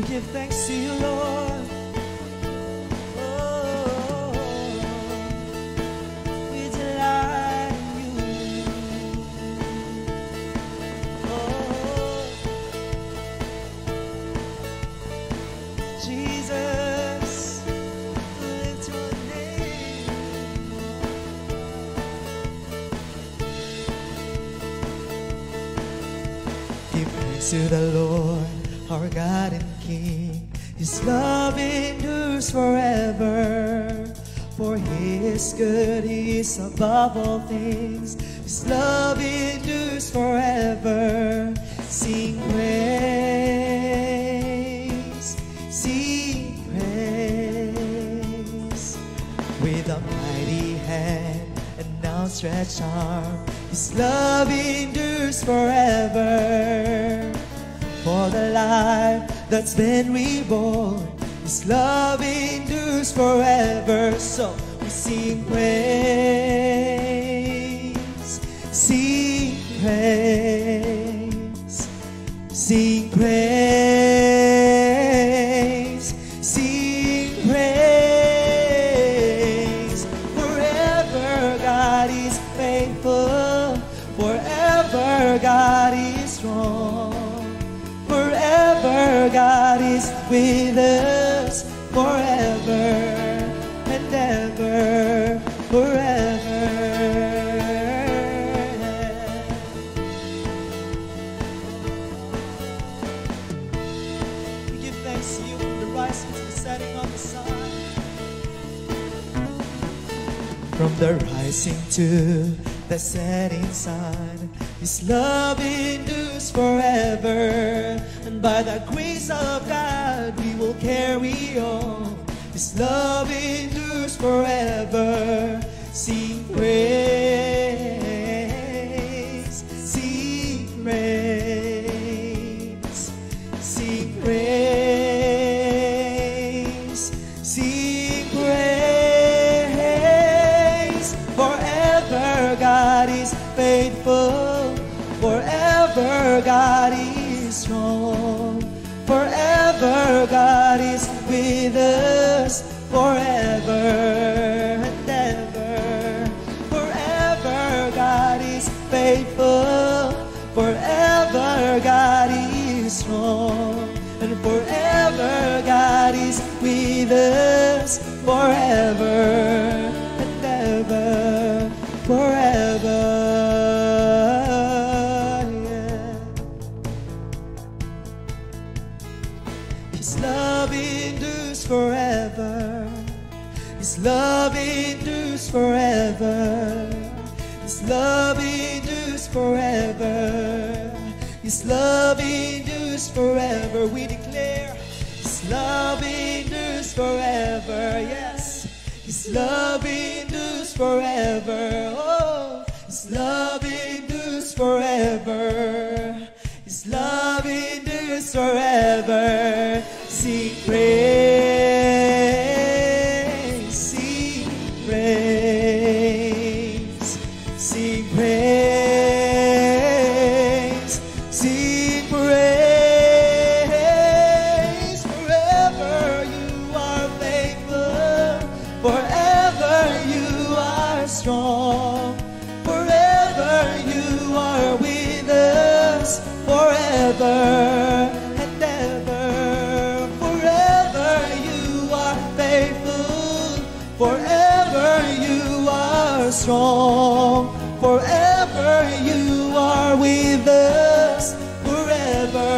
give thanks to you, Lord. Oh, we delight in you. Oh, Jesus, lift your name. Give thanks to the Lord, our God and King. His love endures forever. For He is good, He is above all things. His love endures forever. Sing praise, sing praise. With a mighty hand and outstretched arm, His love endures forever. For the life that's been reborn, His love endures forever. So we sing praise, sing praise, sing praise, sing praise. Forever God is faithful, forever God is strong. Forever God is with us, forever and ever, forever. We give thanks to you from the rising to the setting of the sun. From the rising to the setting sun, His love endures forever. And by the grace of God we will carry on. His love endures forever. Sing praise, sing praise, sing praise, sing praise. Forever God is faithful, forever God is strong, forever God is with us, forever and ever. Forever God is faithful, forever God is strong, and forever God is with us, forever and ever, forever. His love endures forever. His love endures forever. His love endures forever. His love endures forever. We declare His love endures forever. Yes, His love endures forever. Oh, His love endures forever. His love endures forever. Sing praise, sing praise, sing praise, sing praise. Forever you are faithful, forever you are strong, forever you are with us, forever and ever. Forever you are faithful, forever you are strong, forever you are with us, forever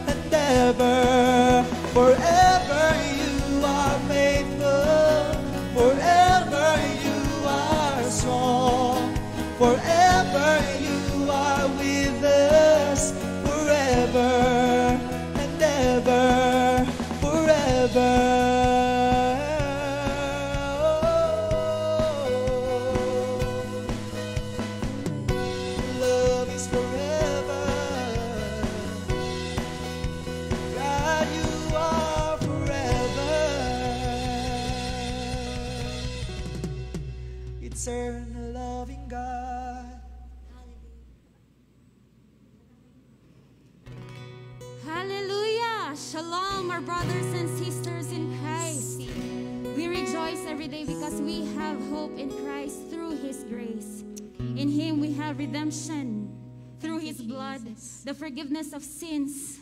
and ever. Forever you are faithful, forever you are strong, forever you are with us, forever and ever, forever. Love is forever. name, our brothers and sisters in Christ, we rejoice every day because we have hope in Christ through His grace. In Him we have redemption through His blood, the forgiveness of sins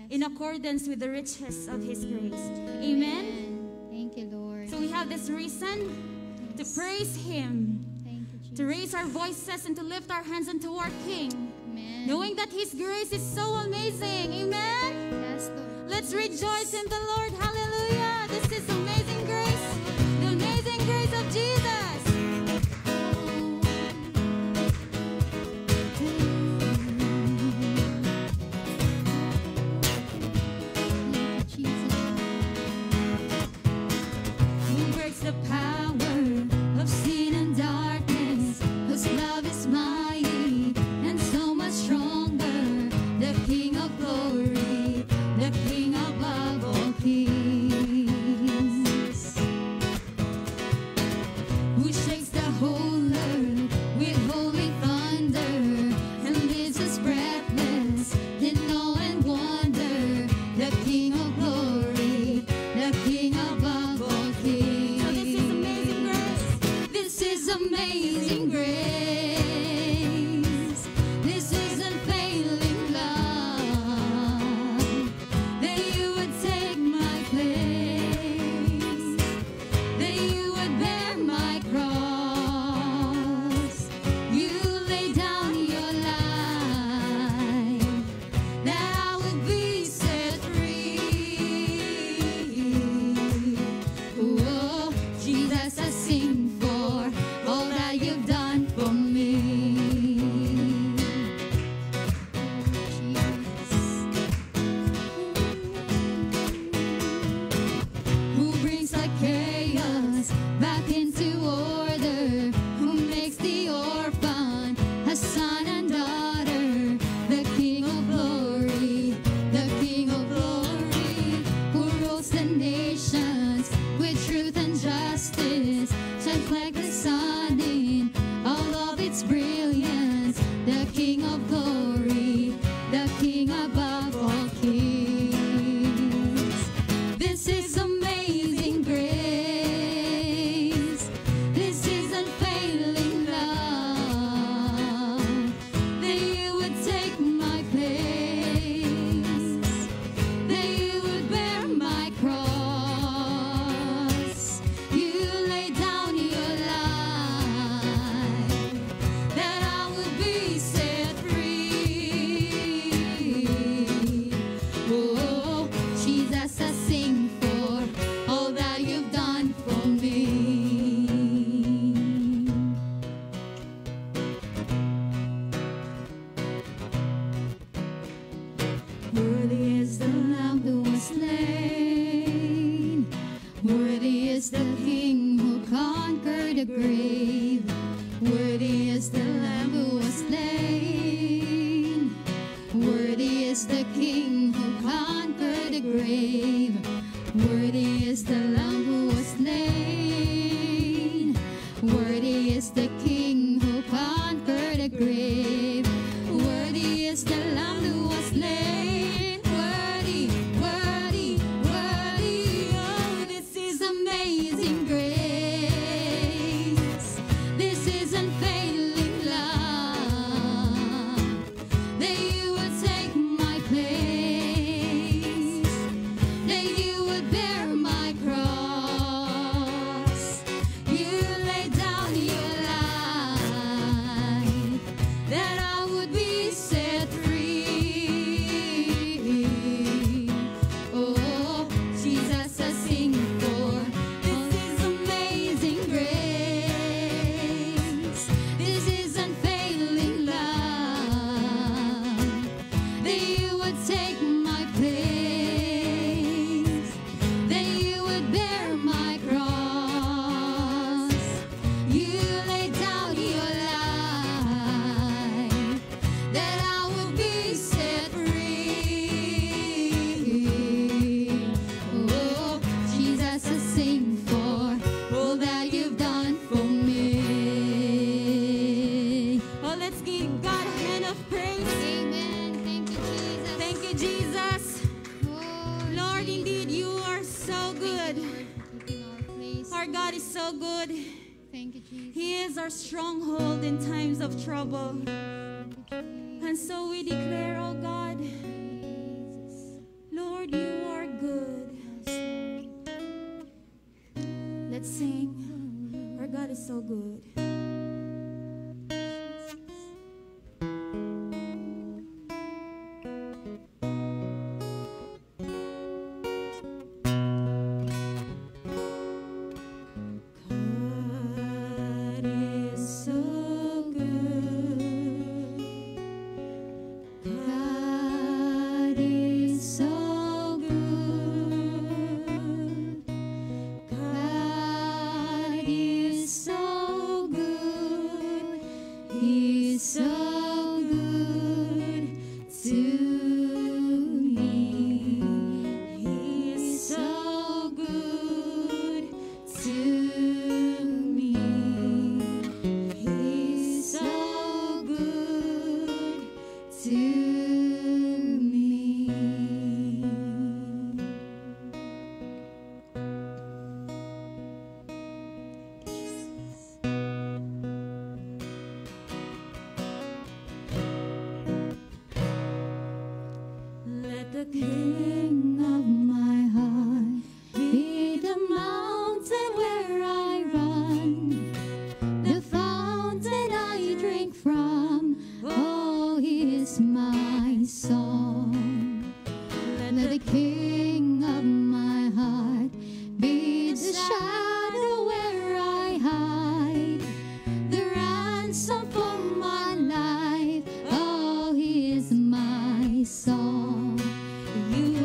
in accordance with the riches of His grace. Amen. Thank you, Lord. So we have this reason to praise Him, Thank you, Jesus. to raise our voices and to lift our hands unto our King, Amen. knowing that His grace is so amazing. Amen. Yes, Lord. Let's rejoice in the Lord. Hallelujah. This is amazing grace, the amazing grace of Jesus. Who breaks the power of sin and darkness, whose love is mighty and so much stronger, the King of glory, the King above all kings, who shakes the whole earth with holy thunder and leaves us breathless in awe and wonder, the King of glory, the King above all kings. So this is amazing grace. This is amazing grace. This is unfailing love, that you would take my place, that you would bear my cross. You lay down your life, that I would be set free. Oh, Jesus, I sing for all that you've done for me. Who brings the chaos back into order, who makes the orphan a son and daughter, the King of glory, the King of glory, who rules the nations with truth and justice, shines like the sun in all of its brilliance, the King of glory, the King above all kings. This is amazing grace. This is unfailing love, that you would take my place, that you would bear my cross. You lay down your life, that I would be set free. Oh, Jesus, I sing for all that you've done for me. Worthy is the Lamb who was slain. Worthy is the King who conquered the grave. Worthy is the Lamb who was slain. Worthy is the King who conquered the grave. Worthy is the Lamb who was slain. Worthy is the King who conquered the grave. Worthy is the Lamb who was slain. Worthy, worthy, worthy. Oh, this is amazing grace. This is unfailing love, that you would take my place, that you would bear my cross. You lay down your life, that I would be set free. Oh, Jesus, I sing for this is amazing grace. This is unfailing love, that you would take my place, that you would bear my cross. You lay down your life, that I would be set free. Oh, Jesus, I sing for all that you've done for me. Oh, let's give God a hand of praise. Amen. Thank you, Jesus. Thank you, Jesus. Oh, Lord, so good. Thank you, Jesus. He is our stronghold in times of trouble. And so we declare, oh God, Lord, you are good. Let's sing. Our God is so good. God is so good. God is so good. God is so good. He's so good to me. He is so good to me. He's so good to me. Let the King of my heart be the mountain where I run, the fountain I drink from. Oh, he is my song. Let the King of my heart be the shadow where I hide, the ransom for my life. Oh, he is my song. You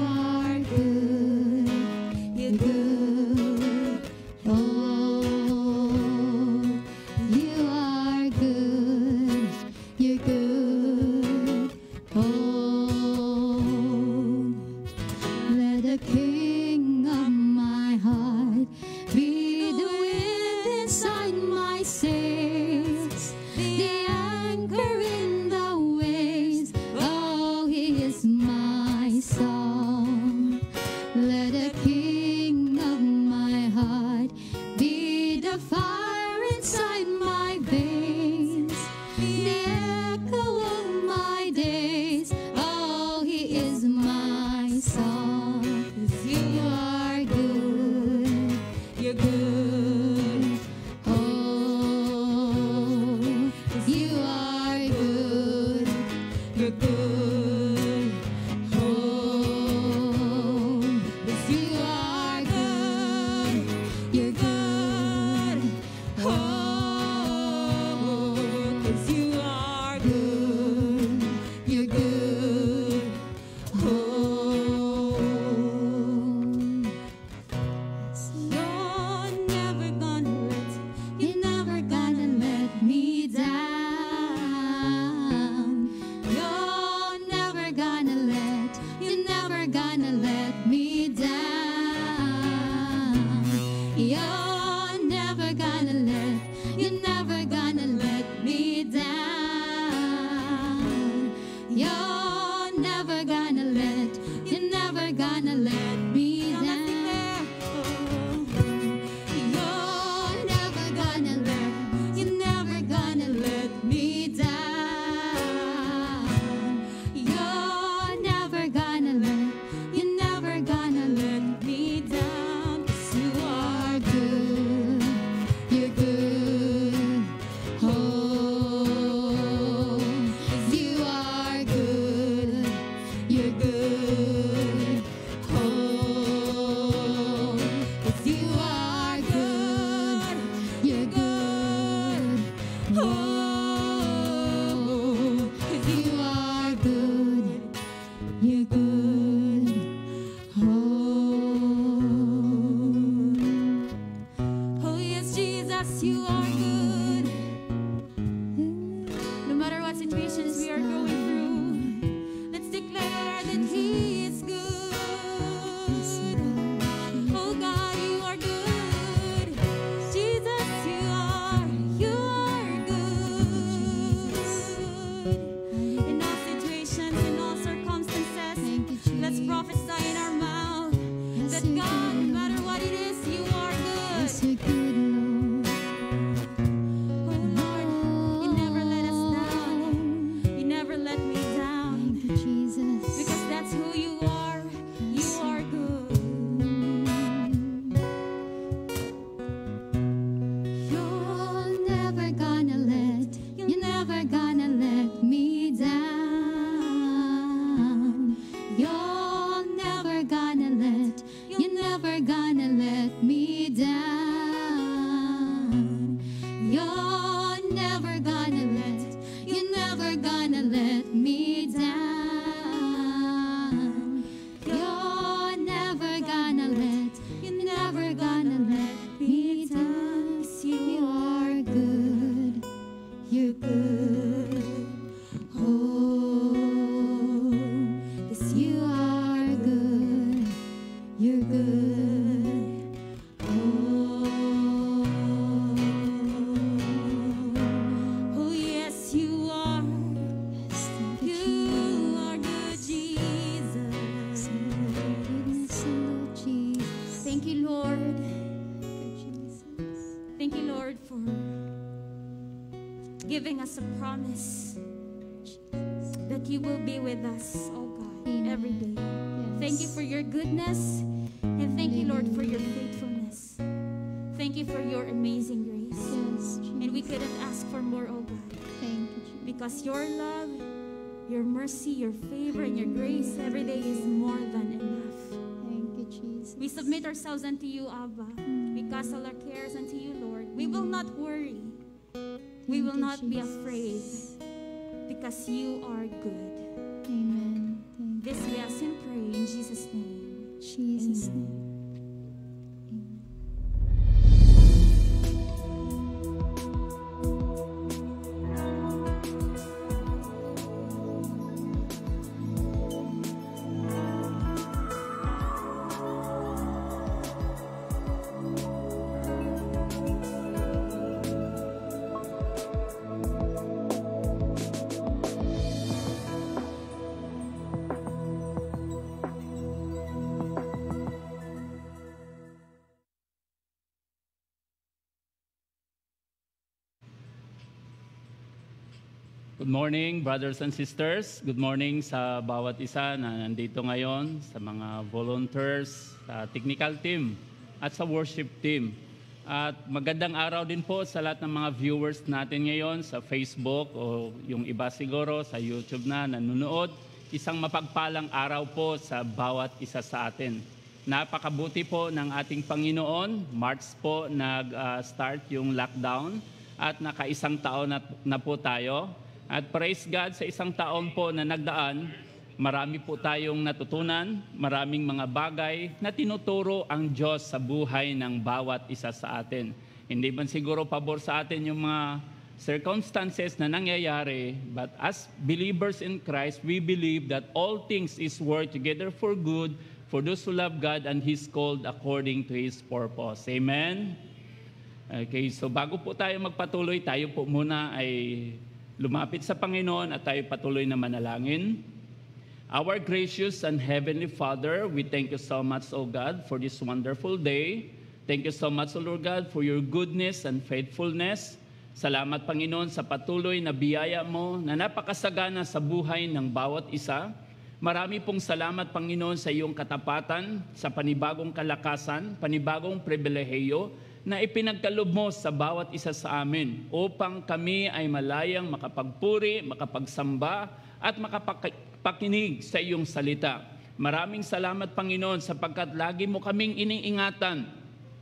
gonna let me down. You're never gonna let me down. 'Cause you are good. You're good. Oh, 'cause you are good. You're good. Oh, yes, you are. You are good, Jesus. Thank you, Lord. Thank you, Lord, for giving us a promise that you will be with us, oh God, every day. Thank you for your goodness, and thank you, Lord, for your faithfulness. Thank you for your amazing grace. And we couldn't ask for more, oh God, Thank you, Jesus. because your love, your mercy, your favor, and your grace every day is more than enough. Thank you, Jesus. We submit ourselves unto you, Abba. We cast all our cares unto you, Lord. We will not worry. We will not be afraid, because you are good. Amen. Thank This we ask and pray in Jesus' name. you, Jesus' Amen. name. Good morning, brothers and sisters. Good morning sa bawat isa na nandito ngayon, sa mga volunteers, sa technical team, at sa worship team. At magandang araw din po sa lahat ng mga viewers natin ngayon sa Facebook o yung iba siguro sa YouTube na nanonood. Isang mapagpalang araw po sa bawat isa sa atin. Napakabuti po ng ating Panginoon. March po nag-start yung lockdown at nakaisang taon na po tayo. At praise God, sa isang taon po na nagdaan, marami po tayong natutunan, maraming mga bagay na tinuturo ang Diyos sa buhay ng bawat isa sa atin. Hindi man siguro pabor sa atin yung mga circumstances na nangyayari, but as believers in Christ, we believe that all things is work together for good for those who love God and He's called according to His purpose. Amen? Okay, so bago po tayo magpatuloy, tayo po muna ay lumapit sa Panginoon at tayo patuloy na manalangin. Our gracious and heavenly Father, we thank you so much, O God, for this wonderful day. Thank you so much, O Lord God, for your goodness and faithfulness. Salamat, Panginoon, sa patuloy na biyaya mo na napakasagana sa buhay ng bawat isa. Marami pong salamat, Panginoon, sa iyong katapatan, sa panibagong kalakasan, panibagong pribilehiyo na ipinagkalob mo sa bawat isa sa amin upang kami ay malayang makapagpuri, makapagsamba at makapakinig sa iyong salita. Maraming salamat, Panginoon, sapagkat lagi mo kaming iniingatan,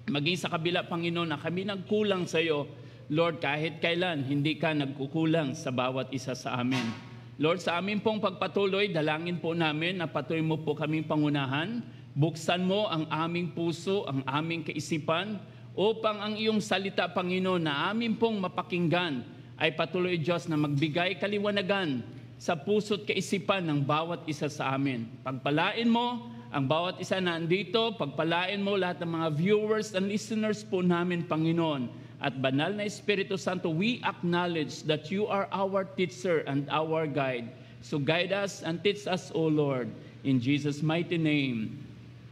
maging sa kabila, Panginoon, na kami nagkulang sa iyo. Lord, kahit kailan, hindi ka nagkukulang sa bawat isa sa amin. Lord, sa amin pong pagpatuloy, dalangin po namin na patuloy mo po kaming pangunahan. Buksan mo ang aming puso, ang aming kaisipan, upang ang iyong salita, Panginoon, na amin pong mapakinggan ay patuloy, Diyos, na magbigay kaliwanagan sa puso't kaisipan ng bawat isa sa amin. Pagpalain mo ang bawat isa na andito, pagpalain mo lahat ng mga viewers and listeners po namin, Panginoon. At banal na Espiritu Santo, we acknowledge that you are our teacher and our guide. So guide us and teach us, O Lord, in Jesus' mighty name.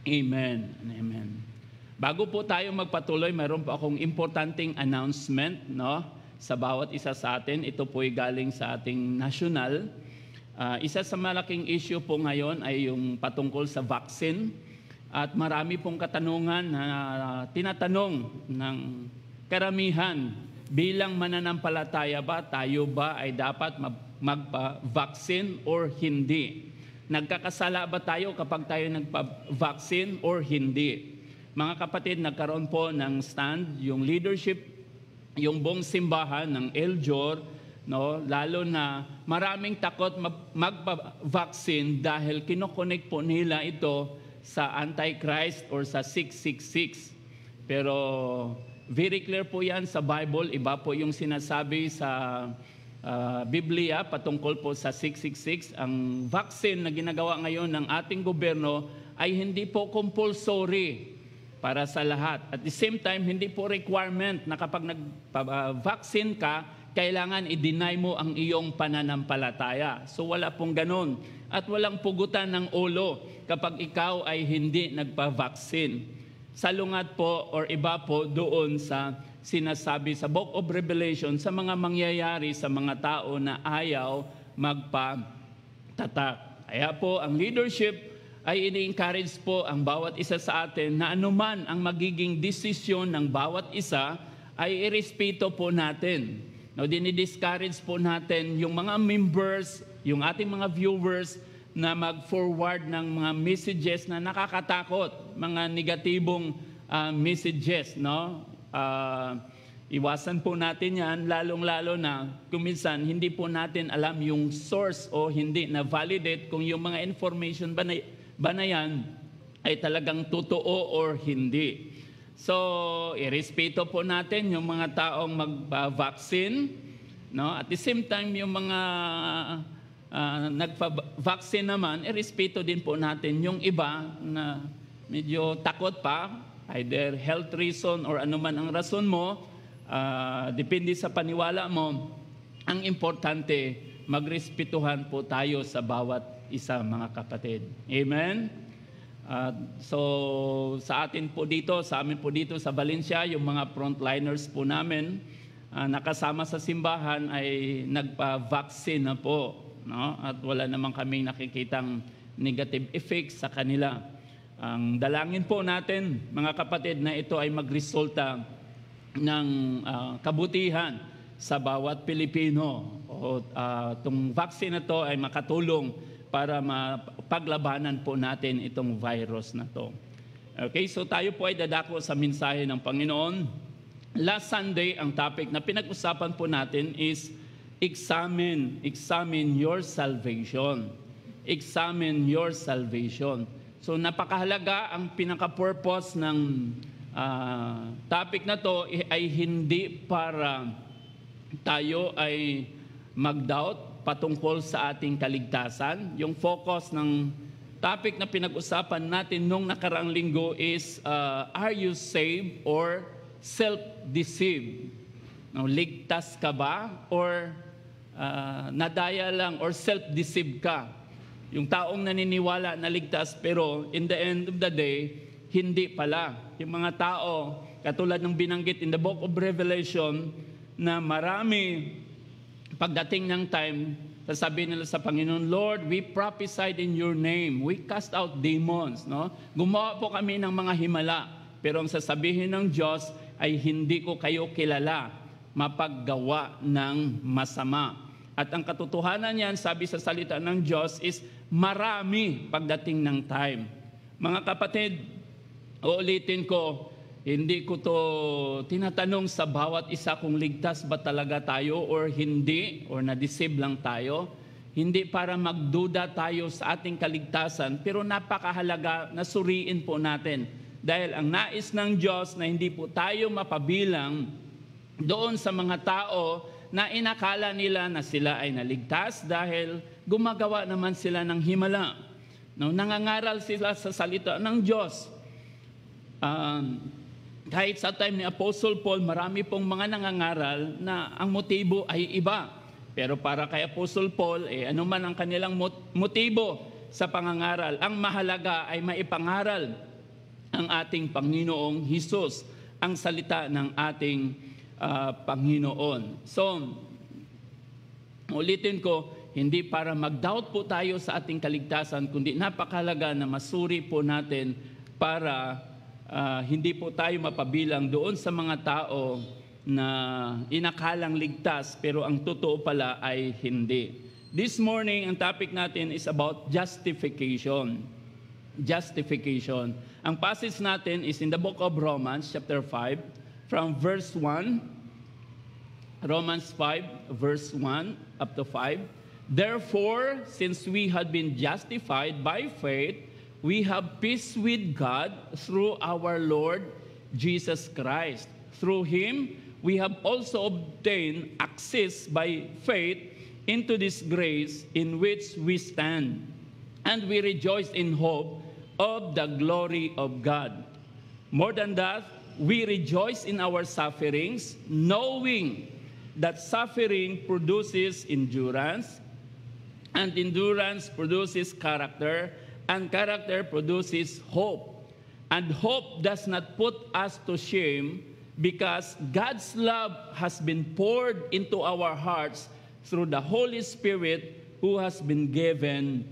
Amen and amen. Bago po tayo magpatuloy, mayroon po akong importanteng announcement, no, sa bawat isa sa atin. Ito po ay galing sa ating national. Isa sa malaking issue po ngayon ay yung patungkol sa vaccine. At marami pong katanungan na tinatanong ng karamihan bilang mananampalataya ba, tayo ba ay dapat magpa-vaccine or hindi? Nagkakasala ba tayo kapag tayo nagpa-vaccine or hindi? Mga kapatid, nagkaroon po ng stand, yung leadership, yung buong simbahan ng El Jor, no? Lalo na maraming takot magpa-vaccine dahil kinokonek po nila ito sa Antichrist or sa 666. Pero very clear po yan sa Bible. Iba po yung sinasabi sa Biblia patungkol po sa 666. Ang vaccine na ginagawa ngayon ng ating gobyerno ay hindi po compulsory para sa lahat. At the same time, hindi po requirement na kapag nag-vaccine ka, kailangan i-deny mo ang iyong pananampalataya. So wala pong ganun. At walang pugutan ng ulo kapag ikaw ay hindi nagpa-vaccine. Salungat po or iba po doon sa sinasabi sa Book of Revelation sa mga mangyayari sa mga tao na ayaw magpatatak. Kaya po ang leadership ay ini-encourage po ang bawat isa sa atin na anuman ang magiging desisyon ng bawat isa ay irespeto po natin. No, dinidiscourage po natin yung mga members, yung ating mga viewers na mag-forward ng mga messages na nakakatakot, mga negatibong messages, no? Iwasan po natin yan, lalong-lalo na kung minsan hindi po natin alam yung source o hindi na validate kung yung mga information ba na yan ay talagang totoo or hindi. So, irespeto po natin yung mga taong mag-vaccine, no? At the same time, yung mga nagpa-vaccine naman, irespeto din po natin yung iba na medyo takot pa, either health reason or anuman ang rason mo, depende sa paniwala mo. Ang importante, magrespetuhan po tayo sa bawat isa, mga kapatid. Amen? So sa atin po dito, sa amin po dito sa Valencia, yung mga frontliners po namin nakasama sa simbahan ay nagpa-vaccine na po, no? At wala naman kaming nakikitang negative effects sa kanila. Ang dalangin po natin, mga kapatid, na ito ay magresulta ng kabutihan sa bawat Pilipino. O itong vaccine na to ay makatulong para mapaglabanan po natin itong virus na to. Okay, so tayo po ay dadako sa mensahe ng Panginoon. Last Sunday, ang topic na pinag-usapan po natin is examine your salvation. Examine your salvation. So napakahalaga, ang pinaka-purpose ng topic na to ay hindi para tayo ay mag-doubt patungkol sa ating kaligtasan. Yung focus ng topic na pinag-usapan natin nung nakaraang linggo is are you saved or self-deceived? No, ligtas ka ba or nadaya lang or self-deceived ka? Yung taong naniniwala na ligtas pero in the end of the day, hindi pala. Yung mga tao, katulad ng binanggit in the Book of Revelation, na marami pagdating ng time, sasabihin nila sa Panginoon, Lord, we prophesied in your name. We cast out demons. No? Gumawa po kami ng mga himala. Pero ang sasabihin ng Diyos ay hindi ko kayo kilala, mapaggawa ng masama. At ang katotohanan niyan, sabi sa salita ng Diyos, is marami pagdating ng time. Mga kapatid, uulitin ko, hindi ko to tinatanong sa bawat isa kung ligtas ba talaga tayo or hindi, or na-deceive lang tayo. Hindi para magduda tayo sa ating kaligtasan, pero napakahalaga na suriin po natin. Dahil ang nais ng Diyos na hindi po tayo mapabilang doon sa mga tao na inakala nila na sila ay naligtas dahil gumagawa naman sila ng himala. No, nangangaral sila sa salita ng Diyos. Kahit sa time ni Apostle Paul, marami pong mga nangangaral na ang motibo ay iba. Pero para kay Apostle Paul, ano man ang kanilang motibo sa pangangaral, ang mahalaga ay maipangaral ang ating Panginoong Hesus, ang salita ng ating Panginoon. So, ulitin ko, hindi para mag-doubt po tayo sa ating kaligtasan, kundi napakahalaga na masuri po natin para hindi po tayo mapabilang doon sa mga tao na inakalang ligtas pero ang totoo pala ay hindi. This morning, ang topic natin is about justification. Justification. Ang passage natin is in the book of Romans, chapter 5, from verse 1 Romans 5, verse 1 up to 5. Therefore, since we had been justified by faith, we have peace with God through our Lord Jesus Christ. Through Him, we have also obtained access by faith into this grace in which we stand, and we rejoice in hope of the glory of God. More than that, we rejoice in our sufferings, knowing that suffering produces endurance, and endurance produces character, and character produces hope. And hope does not put us to shame, because God's love has been poured into our hearts through the Holy Spirit who has been given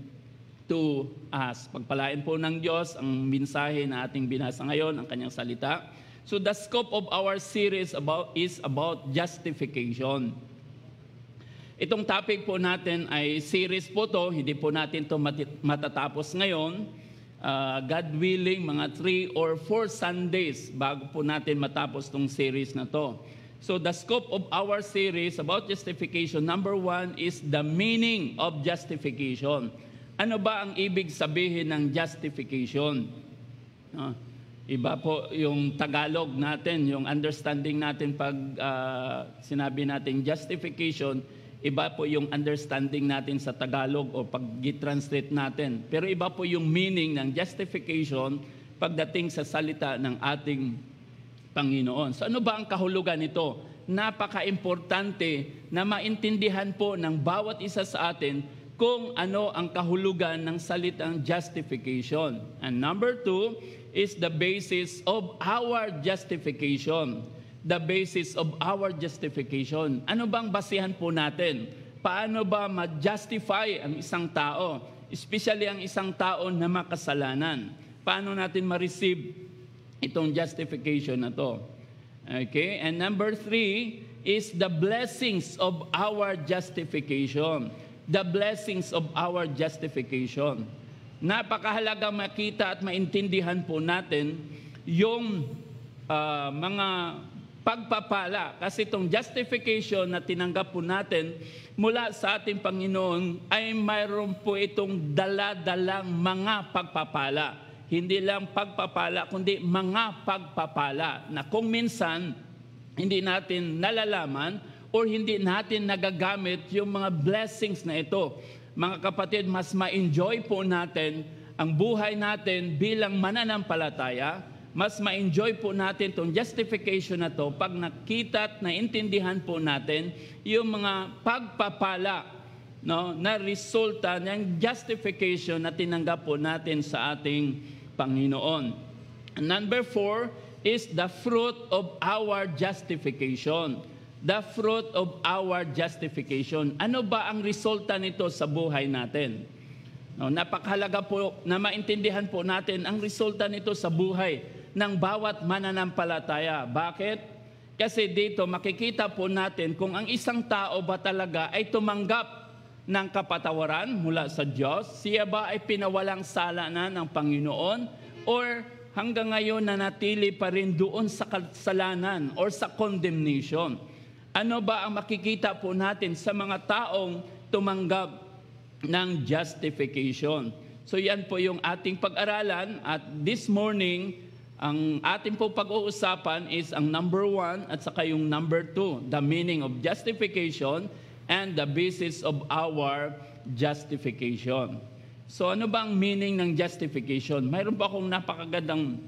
to us. Pagpalain po ng Diyos ang mensahe na ating binasa ngayon, ang kanyang salita. So the scope of our series is about justification. Itong topic po natin ay series po to, hindi po natin to matatapos ngayon. God willing, mga 3 or 4 Sundays bago po natin matapos tong series na to. So the scope of our series about justification, number 1 is the meaning of justification. Ano ba ang ibig sabihin ng justification? Iba po yung Tagalog natin, yung understanding natin pag sinabi natin justification, iba po yung understanding natin sa Tagalog o pag i-translate natin. Pero iba po yung meaning ng justification pagdating sa salita ng ating Panginoon. So ano ba ang kahulugan nito? Napaka-importante na maintindihan po ng bawat isa sa atin kung ano ang kahulugan ng salitang justification. And number 2 is the basis of our justification. The basis of our justification. Ano bang basihan po natin? Paano ba ma-justify ang isang tao? Especially ang isang tao na makasalanan. Paano natin ma-receive itong justification na to? Okay? And number 3 is the blessings of our justification. The blessings of our justification. Napakahalaga makita at maintindihan po natin yung mga pagpapala. Kasi itong justification na tinanggap po natin mula sa ating Panginoon ay mayroon po itong dala-dalang mga pagpapala. Hindi lang pagpapala, kundi mga pagpapala na kung minsan hindi natin nalalaman or hindi natin nagagamit yung mga blessings na ito. Mga kapatid, mas ma-enjoy po natin ang buhay natin bilang mananampalataya. Mas ma-enjoy po natin itong justification na to pag nakita at naintindihan po natin yung mga pagpapala, no, na resulta ng justification na tinanggap po natin sa ating Panginoon. And number 4 is the fruit of our justification. The fruit of our justification. Ano ba ang resulta nito sa buhay natin? No, napakahalaga po na maintindihan po natin ang resulta nito sa buhay ng bawat mananampalataya. Bakit? Kasi dito makikita po natin kung ang isang tao ba talaga ay tumanggap ng kapatawaran mula sa Diyos, siya ba ay pinawalang sala na ng Panginoon, or hanggang ngayon nanatili pa rin doon sa kasalanan or sa condemnation. Ano ba ang makikita po natin sa mga taong tumanggap ng justification? So yan po yung ating pag-aralan, at this morning, ang ating po pag-uusapan is ang number 1 at saka yung number 2, the meaning of justification and the basis of our justification. So ano ba ang meaning ng justification? Mayroon pa akong napakagandang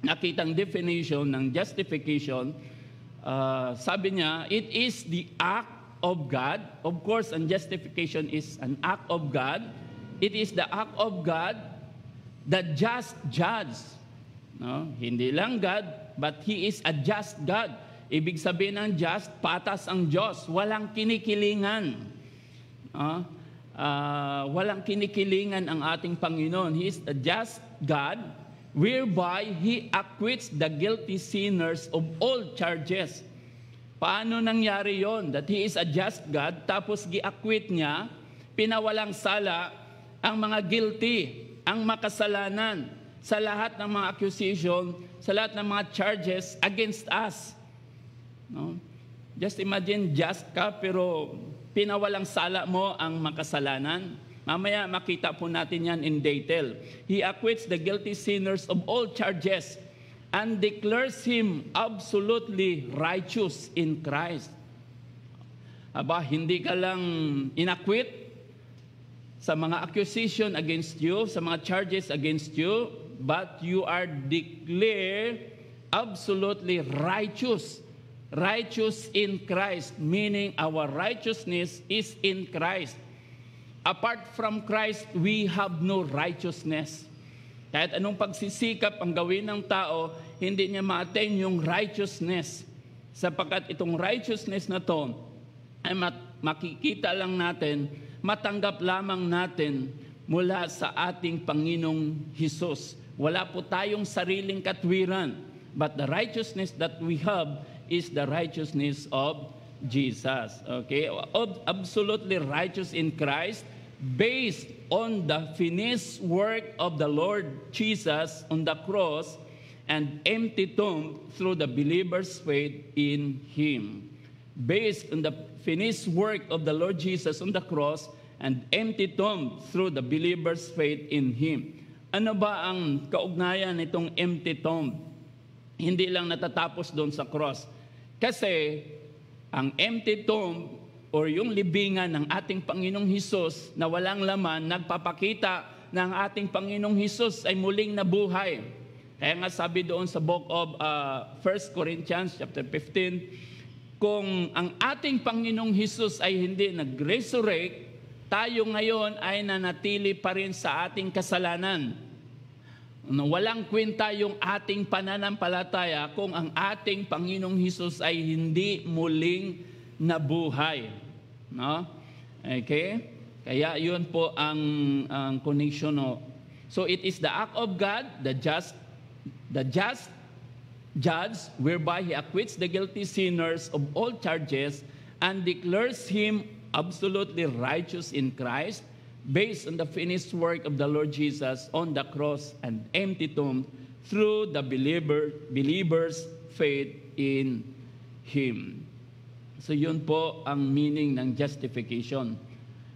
nakitang definition ng justification. Sabi niya, it is the act of God. Of course, and justification is an act of God. It is the act of God, the just judge. No? Hindi lang God, but He is a just God. Ibig sabihin ng just, patas ang Diyos. Walang kinikilingan. Walang kinikilingan ang ating Panginoon. He is a just God, whereby He acquits the guilty sinners of all charges. Paano nangyari yon? That He is a just God, tapos gi-acquit niya, pinawalang sala ang mga guilty, ang makasalanan, sa lahat ng mga accusation, sa lahat ng mga charges against us. No? Just imagine, just ka, pero pinawalang sala mo ang makasalanan. Mamaya makita po natin yan in detail. He acquits the guilty sinners of all charges and declares him absolutely righteous in Christ. Aba, hindi ka lang inacquit sa mga accusation against you, sa mga charges against you, but you are declared absolutely righteous. Righteous in Christ, meaning our righteousness is in Christ. Apart from Christ, we have no righteousness. Kahit anong pagsisikap ang gawin ng tao, hindi niya ma-attain yung righteousness. Sapagkat itong righteousness na to, ay makikita lang natin, matanggap lamang natin mula sa ating Panginoong Hesus. Wala po tayong sariling katwiran, but the righteousness that we have is the righteousness of Jesus. Okay? Absolutely righteous in Christ, based on the finished work of the Lord Jesus on the cross and empty tomb through the believer's faith in Him. Based on the finished work of the Lord Jesus on the cross and empty tomb through the believer's faith in Him. Ano ba ang kaugnayan nitong empty tomb? Hindi lang natatapos doon sa cross. Kasi ang empty tomb or yung libingan ng ating Panginoong Hesus na walang laman, nagpapakita na ang ating Panginoong Hesus ay muling nabuhay. Kaya nga sabi doon sa book of 1 Corinthians chapter 15, kung ang ating Panginoong Hesus ay hindi nag-resurrect, tayo ngayon ay nanatili pa rin sa ating kasalanan. Walang kwenta yung ating pananampalataya kung ang ating Panginoong Hesus ay hindi muling nabuhay. No? Okay? Kaya yun po ang connection. No? So it is the act of God, the just judge, whereby He acquits the guilty sinners of all charges and declares him absolutely righteous in Christ, based on the finished work of the Lord Jesus on the cross and empty tomb through the believer's faith in Him. So yun po ang meaning ng justification.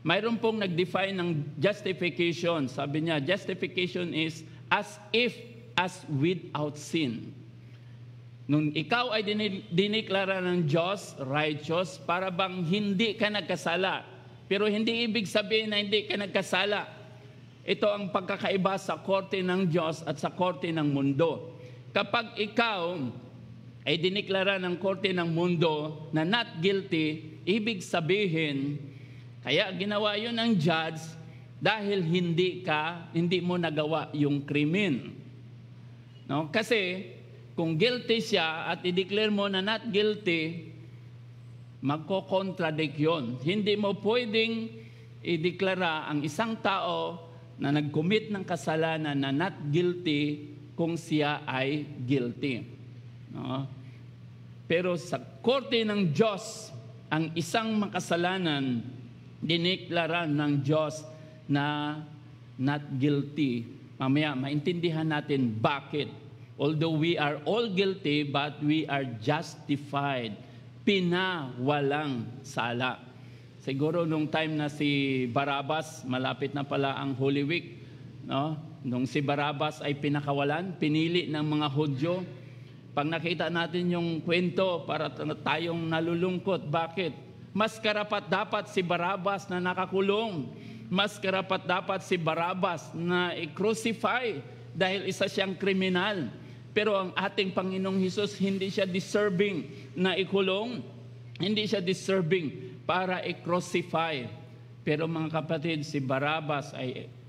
Mayroon pong nag-define ng justification. Sabi niya, justification is as without sin. Nung ikaw ay diniklara ng Diyos, righteous, para bang hindi ka nagkasala. Pero hindi ibig sabihin na hindi ka nagkasala. Ito ang pagkakaiba sa korte ng Diyos at sa korte ng mundo. Kapag ikaw ay diniklara ng korte ng mundo na not guilty, ibig sabihin, kaya ginawa yun ng judge dahil hindi mo nagawa yung krimen. No? Kasi kung guilty siya at i-declare mo na not guilty, magko-contradict yun. Hindi mo pwedeng i-deklara ang isang tao na nag-commit ng kasalanan na not guilty kung siya ay guilty. No? Pero sa korte ng Diyos, ang isang makasalanan, diniklara ng Diyos na not guilty. Mamaya, maintindihan natin bakit. Although we are all guilty, but we are justified. Pinawalang sala. Siguro nung time na si Barabbas, malapit na pala ang Holy Week, no? Nung si Barabbas ay pinakawalan, pinili ng mga Hudyo. Pag nakita natin yung kwento, para tayong nalulungkot. Bakit? Mas karapat dapat si Barabbas na nakakulong. Mas karapat dapat si Barabbas na i-crucify dahil isa siyang kriminal. Pero ang ating Panginoong Hesus, hindi siya deserving na ikulong, hindi siya deserving para i-crucify. Pero mga kapatid, si Barabbas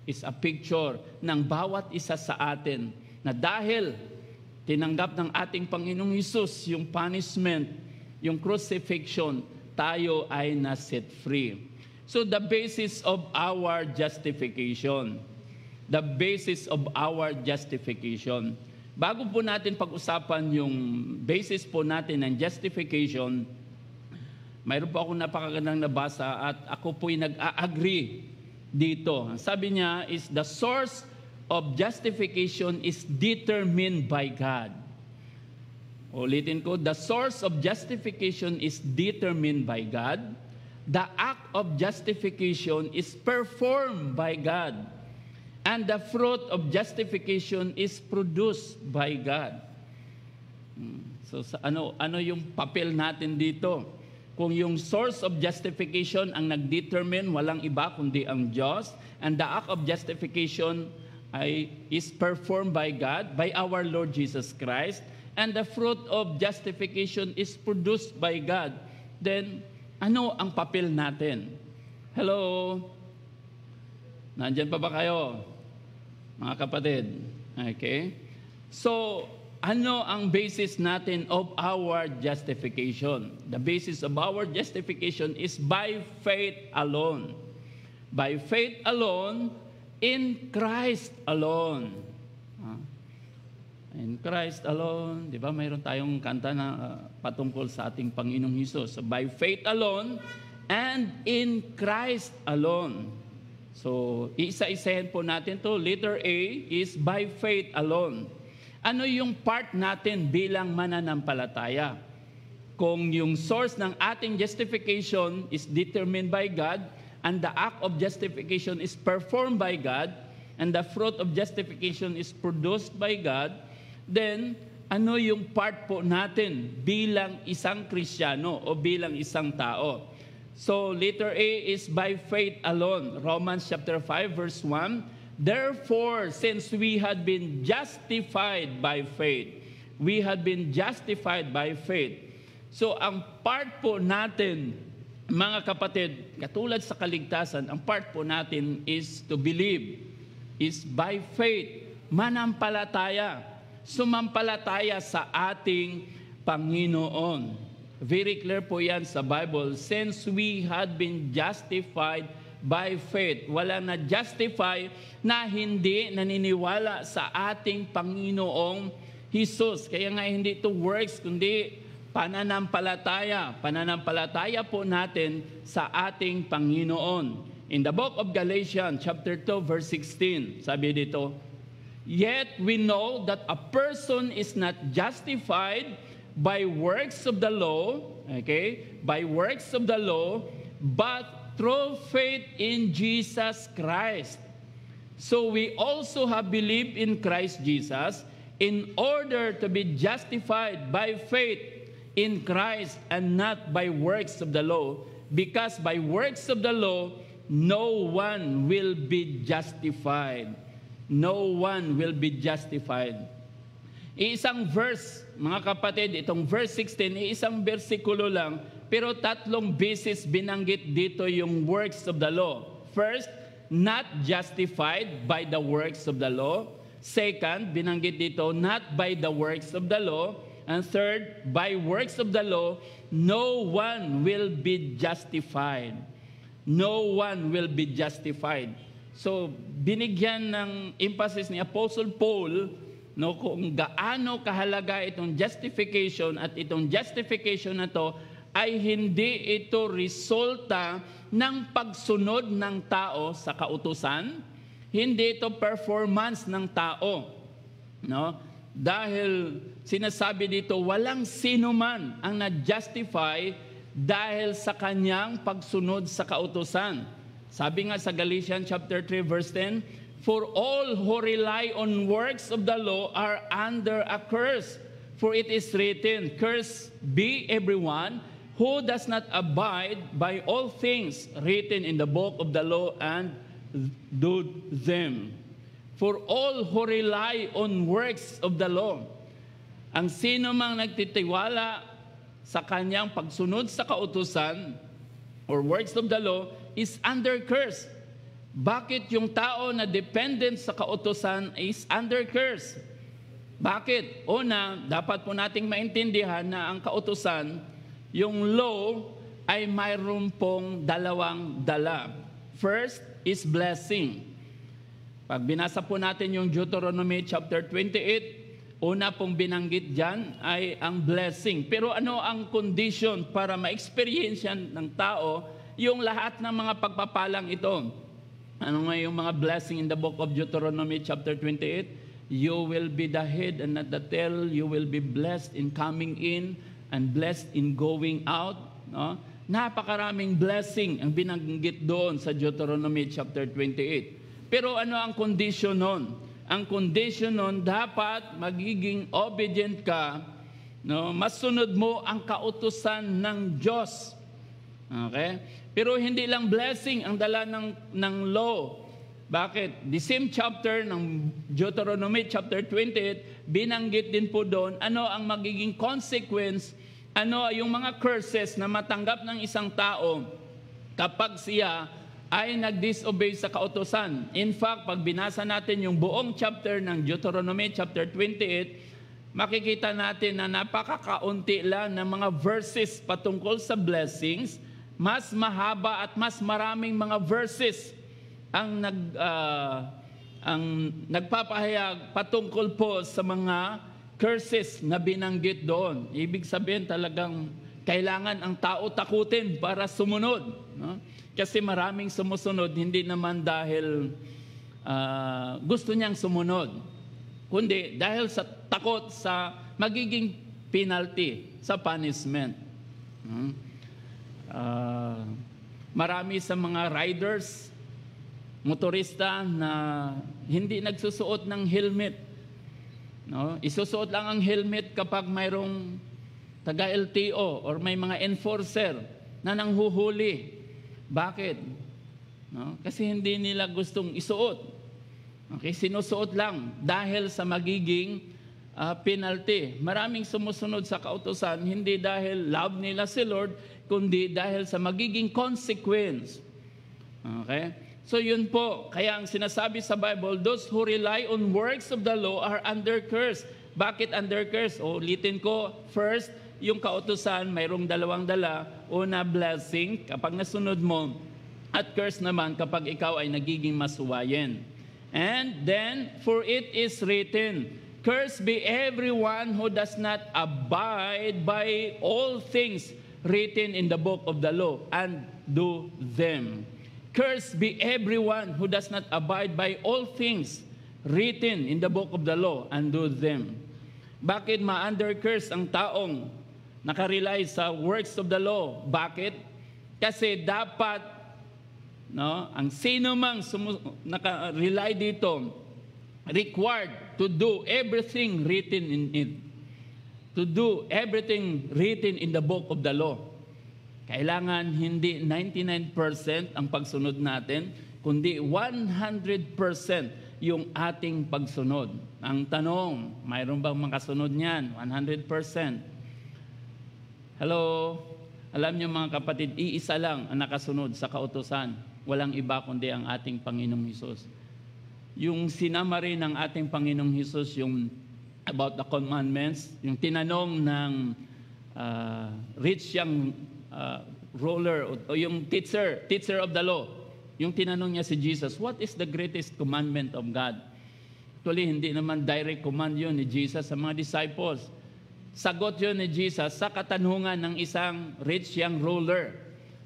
is a picture ng bawat isa sa atin na dahil tinanggap ng ating Panginoong Hesus yung punishment, yung crucifixion, tayo ay na-set free. So the basis of our justification, bago po natin pag-usapan yung basis po natin ng justification, mayroon po akong napakagandang nabasa at ako po'y nag-a-agree dito. Sabi niya is the source of justification is determined by God. Ulitin ko, the source of justification is determined by God. The act of justification is performed by God. And the fruit of justification is produced by God. So ano yung papel natin dito? Kung yung source of justification ang nag-determine, walang iba kundi ang Diyos, and the act of justification is performed by God, by our Lord Jesus Christ, and the fruit of justification is produced by God, then ano ang papel natin? Hello? Nandyan pa ba kayo, mga kapatid? Okay? So, ano ang basis natin of our justification? The basis of our justification is by faith alone. By faith alone, in Christ alone. In Christ alone, di ba? Mayroon tayong kanta na patungkol sa ating Panginoong Hesus. So, by faith alone and in Christ alone. So, isa-isahin po natin to. Letter A is by faith alone. Ano yung part natin bilang mananampalataya? Kung yung source ng ating justification is determined by God, and the act of justification is performed by God, and the fruit of justification is produced by God, then ano yung part po natin bilang isang Kristiyano o bilang isang tao? So, letter A is by faith alone. Romans chapter 5 verse 1, therefore, since we had been justified by faith, we had been justified by faith. So, ang part po natin, mga kapatid, katulad sa kaligtasan, ang part po natin is to believe, is by faith, manampalataya, sumampalataya sa ating Panginoon. Very clear po yan sa Bible, since we had been justified by faith. Wala na justify na hindi naniniwala sa ating Panginoong Hesus. Kaya nga hindi ito works, kundi pananampalataya. Pananampalataya po natin sa ating Panginoon. In the book of Galatians, chapter 2, verse 16, sabi dito, yet we know that a person is not justified by works of the law, okay, by works of the law, but through faith in Jesus Christ. So we also have believed in Christ Jesus in order to be justified by faith in Christ and not by works of the law, because by works of the law, no one will be justified. No one will be justified. Isang verse, mga kapatid, itong verse 16, isang bersikulo lang, pero 3 beses binanggit dito yung works of the law. First, not justified by the works of the law. Second, binanggit dito, not by the works of the law. And third, by works of the law, no one will be justified. No one will be justified. So, binigyan ng emphasis ni Apostle Paul, no, kung gaano kahalaga itong justification, at itong justification na to ay hindi ito resulta ng pagsunod ng tao sa kautusan, hindi ito performance ng tao, no? Dahil sinasabi dito, walang sino man ang na-justify dahil sa kanyang pagsunod sa kautusan. Sabi nga sa Galatians chapter 3 verse 10, for all who rely on works of the law are under a curse. For it is written, cursed be everyone who does not abide by all things written in the book of the law and do them. For all who rely on works of the law. Ang sino mang nagtitiwala sa kanyang pagsunod sa kautusan or works of the law is under curse. Bakit yung tao na dependent sa kautusan is under curse? Bakit? Una, dapat po nating maintindihan na ang kautusan, yung law ay mayroon pong dalawang dala. First is blessing. Pag binasa po natin yung Deuteronomy chapter 28, una pong binanggit dyan ay ang blessing. Pero ano ang condition para ma-experience ng tao yung lahat ng mga pagpapalang ito? Ano nga yung mga blessing in the book of Deuteronomy chapter 28? You will be the head and not the tail. You will be blessed in coming in and blessed in going out. No? Napakaraming blessing ang binanggit doon sa Deuteronomy chapter 28. Pero ano ang condition nun? Ang condition nun, dapat magiging obedient ka, no? Masunod mo ang kautusan ng Diyos. Okay? Pero hindi lang blessing ang dala ng law. Bakit? The same chapter ng Deuteronomy chapter 28, binanggit din po doon ano ang magiging consequence, ano yung mga curses na matanggap ng isang tao kapag siya ay nag-disobey sa kautusan. In fact, pag binasa natin yung buong chapter ng Deuteronomy chapter 28, makikita natin na napakakaunti lang ng mga verses patungkol sa blessings. Mas mahaba at mas maraming mga verses ang nagpapahayag patungkol po sa mga curses na binanggit doon. Ibig sabihin talagang kailangan ang tao takutin para sumunod. No? Kasi maraming sumusunod, hindi naman dahil gusto niyang sumunod, kundi dahil sa takot sa magiging penalty, sa punishment. Marami sa mga riders, motorista na hindi nagsusuot ng helmet. No? Isusuot lang ang helmet kapag mayroong taga-LTO or may mga enforcer na nanghuhuli. Bakit? No? Kasi hindi nila gustong isuot. Okay? Sinusuot lang dahil sa magiging penalty. Maraming sumusunod sa kautusan, hindi dahil love nila si Lord, kundi dahil sa magiging consequence. Okay? So yun po, kaya ang sinasabi sa Bible, those who rely on works of the law are under curse. Bakit under curse? Ulitin ko, first, yung kautusan, mayroong dalawang dala. Una, blessing, kapag nasunod mo. At curse naman, kapag ikaw ay nagiging masuwayin. And then, for it is written, cursed be everyone who does not abide by all things written in the book of the law and do them. Cursed be everyone who does not abide by all things written in the book of the law and do them. Bakit ma-under curse ang taong nakarely sa works of the law? Bakit? Kasi dapat, no, ang sino mang nakarely dito, required to do everything written in it. To do everything written in the book of the law. Kailangan hindi 99% ang pagsunod natin, kundi 100% yung ating pagsunod. Ang tanong, mayroon bang makasunod niyan? 100%. Hello? Alam niyo mga kapatid, iisa lang ang nakasunod sa kautusan. Walang iba kundi ang ating Panginoong Hesus. Yung sinamari ng ating Panginoong Hesus, yung about the commandments, yung tinanong ng rich young ruler o yung teacher of the law, yung tinanong niya si Jesus, what is the greatest commandment of God? Actually, hindi naman direct command yun ni Jesus sa mga disciples. Sagot yun ni Jesus sa katanungan ng isang rich young ruler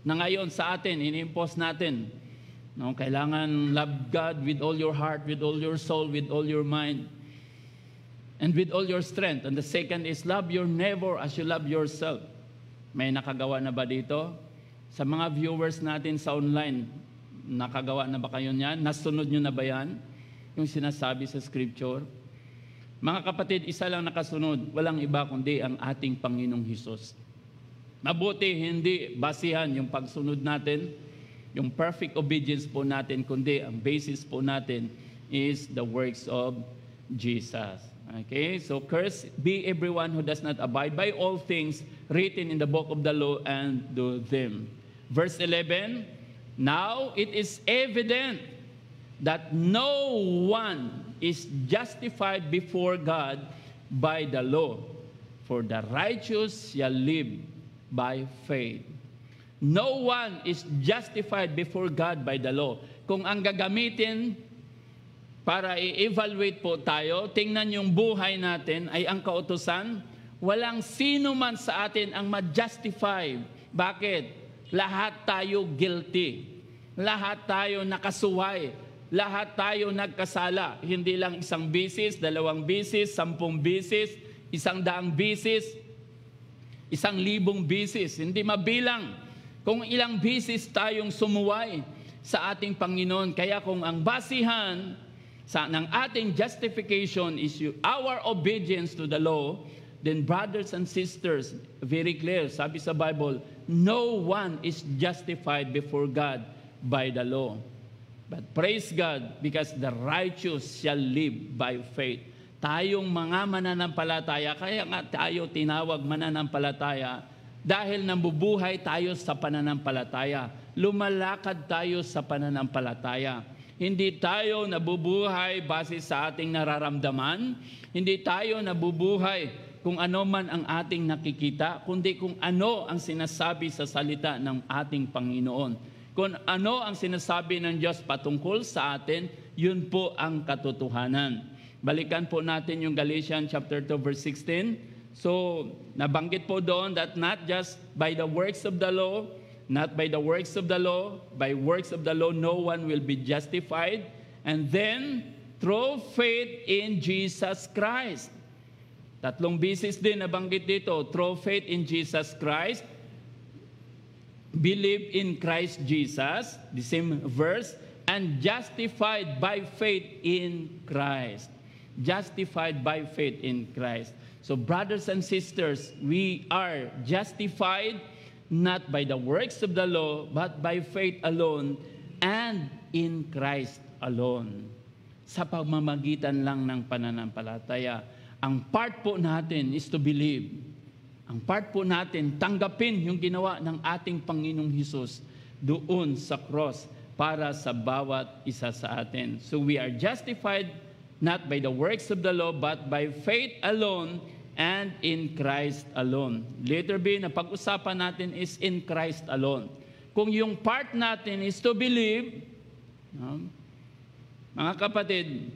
na ngayon sa atin, ini-impose natin. No, kailangan love God with all your heart, with all your soul, with all your mind, and with all your strength. And the second is love your neighbor as you love yourself. May nakagawa na ba dito? Sa mga viewers natin sa online, nakagawa na ba kayo niyan? Nasunod nyo na ba yan? Yung sinasabi sa scripture? Mga kapatid, isa lang nakasunod, walang iba kundi ang ating Panginoong Hesus. Mabuti hindi basihan yung pagsunod natin, yung perfect obedience po natin, kundi ang basis po natin is the works of Jesus. Okay, so cursed be everyone who does not abide by all things written in the book of the law and do them. Verse 11, now it is evident that no one is justified before God by the law, for the righteous shall live by faith. No one is justified before God by the law. Kung ang gagamitin para i-evaluate po tayo, tingnan yung buhay natin ay ang kautusan, walang sino man sa atin ang ma-justify. Bakit? Lahat tayo guilty. Lahat tayo nakasuway lahat tayo nagkasala. Hindi lang 1 bisis, 2 bisis, 10 bisis, 100 bisis, 1,000 bisis. Hindi mabilang kung ilang bisis tayong sumuway sa ating Panginoon. Kaya kung ang basihan ng ating justification is our obedience to the law, then brothers and sisters, very clear, sabi sa Bible, no one is justified before God by the law. But praise God, because the righteous shall live by faith. Tayong mga mananampalataya, kaya nga tayo tinawag mananampalataya, dahil nabubuhay tayo sa pananampalataya. Lumalakad tayo sa pananampalataya. Hindi tayo nabubuhay base sa ating nararamdaman. Hindi tayo nabubuhay kung ano man ang ating nakikita, kundi kung ano ang sinasabi sa salita ng ating Panginoon. Kung ano ang sinasabi ng Diyos patungkol sa atin, yun po ang katotohanan. Balikan po natin yung Galatians chapter 2 verse 16. So, nabanggit po doon that not just by the works of the law, not by the works of the law, by works of the law no one will be justified. And then, through faith in Jesus Christ. 3 bisis din nabanggit dito, through faith in Jesus Christ, believe in Christ Jesus, the same verse, and justified by faith in Christ. Justified by faith in Christ. So brothers and sisters, we are justified not by the works of the law, but by faith alone and in Christ alone. Sa pamamagitan lang ng pananampalataya. Ang part po natin is to believe. Ang part po natin, tanggapin yung ginawa ng ating Panginoong Hesus doon sa cross para sa bawat isa sa atin. So we are justified not by the works of the law, but by faith alone and in Christ alone. Later B, na pag-usapan natin is in Christ alone. Kung yung part natin is to believe, mga kapatid,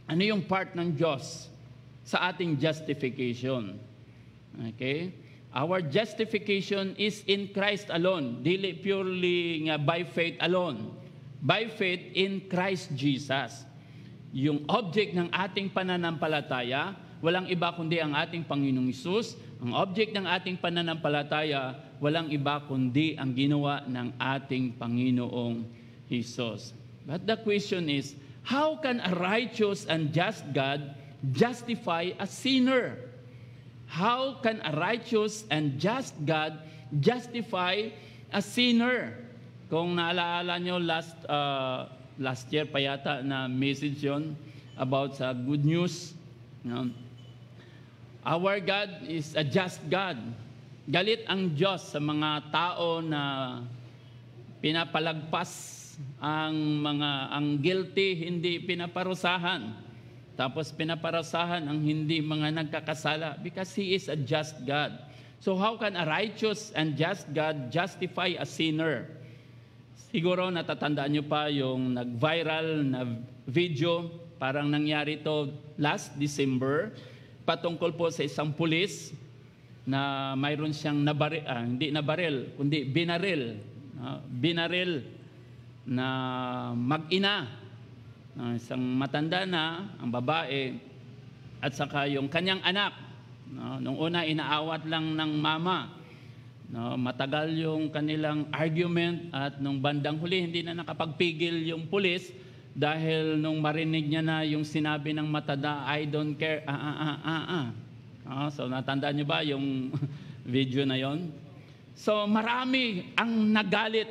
ano yung part ng Diyos sa ating justification? Okay? Our justification is in Christ alone. Dili purely nga by faith alone. By faith in Christ Jesus. Yung object ng ating pananampalataya, walang iba kundi ang ating Panginoong Hesus. Ang object ng ating pananampalataya, walang iba kundi ang ginawa ng ating Panginoong Hesus. But the question is, how can a righteous and just God justify a sinner? How can a righteous and just God justify a sinner? Kung naalala nyo, last year pa yata na message yun about sa good news. Our God is a just God. Galit ang Diyos sa mga tao na pinapalagpas ang guilty, hindi pinaparusahan. Tapos pinaparasahan ang hindi mga nagkakasala because He is a just God. So how can a righteous and just God justify a sinner? Siguro natatandaan nyo pa yung nag-viral na video, parang nangyari to last December, patungkol po sa isang pulis na mayroon siyang hindi nabaril, kundi binaril. Binaril na mag-ina. Isang matanda na, ang babae, at saka yung kanyang anak. Nung una, inaawat lang ng mama. Matagal yung kanilang argument at nung bandang huli, hindi na nakapagpigil yung pulis dahil nung marinig niya na yung sinabi ng matanda, I don't care, So natandaan niyo ba yung video na yon? So marami ang nagalit.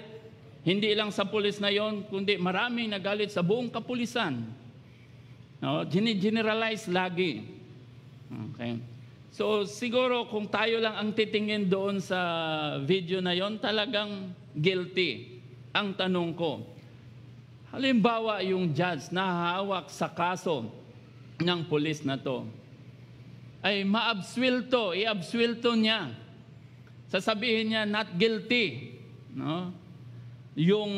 Hindi lang sa pulis na yon, kundi maraming nagalit sa buong kapulisan. Generalize lagi. Okay. So siguro kung tayo lang ang titingin doon sa video na yon, talagang guilty. Ang tanong ko, halimbawa yung judge na hawak sa kaso ng pulis na to, ay maabswelto, iabswelto niya. Sasabihin niya, not guilty. Yung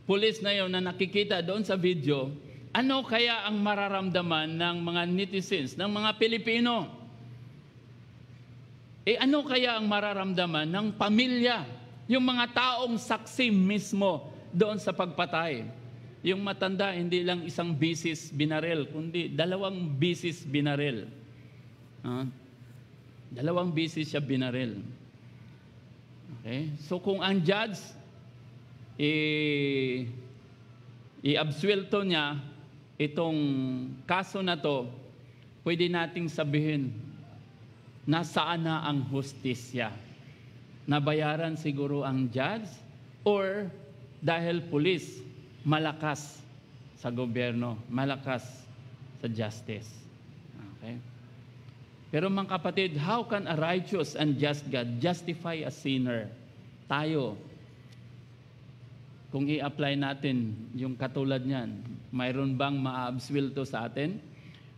pulis na yun na nakikita doon sa video, ano kaya ang mararamdaman ng mga netizens, ng mga Pilipino? Ano kaya ang mararamdaman ng pamilya, yung mga taong saksi mismo doon sa pagpatay? Yung matanda, hindi lang isang bisis binaril, kundi 2 bisis binaril. 2 bisis siya binaril. Okay? So kung ang judge, i-absuelto niya itong kaso na to, pwede nating sabihin, nasaan na ang hustisya? Nabayaran siguro ang judge, or dahil pulis, malakas sa gobyerno, malakas sa justice. Okay? Pero mga kapatid, how can a righteous and just God justify a sinner? Tayo, kung i-apply natin yung katulad niyan, mayroon bang ma-absuelto sa atin?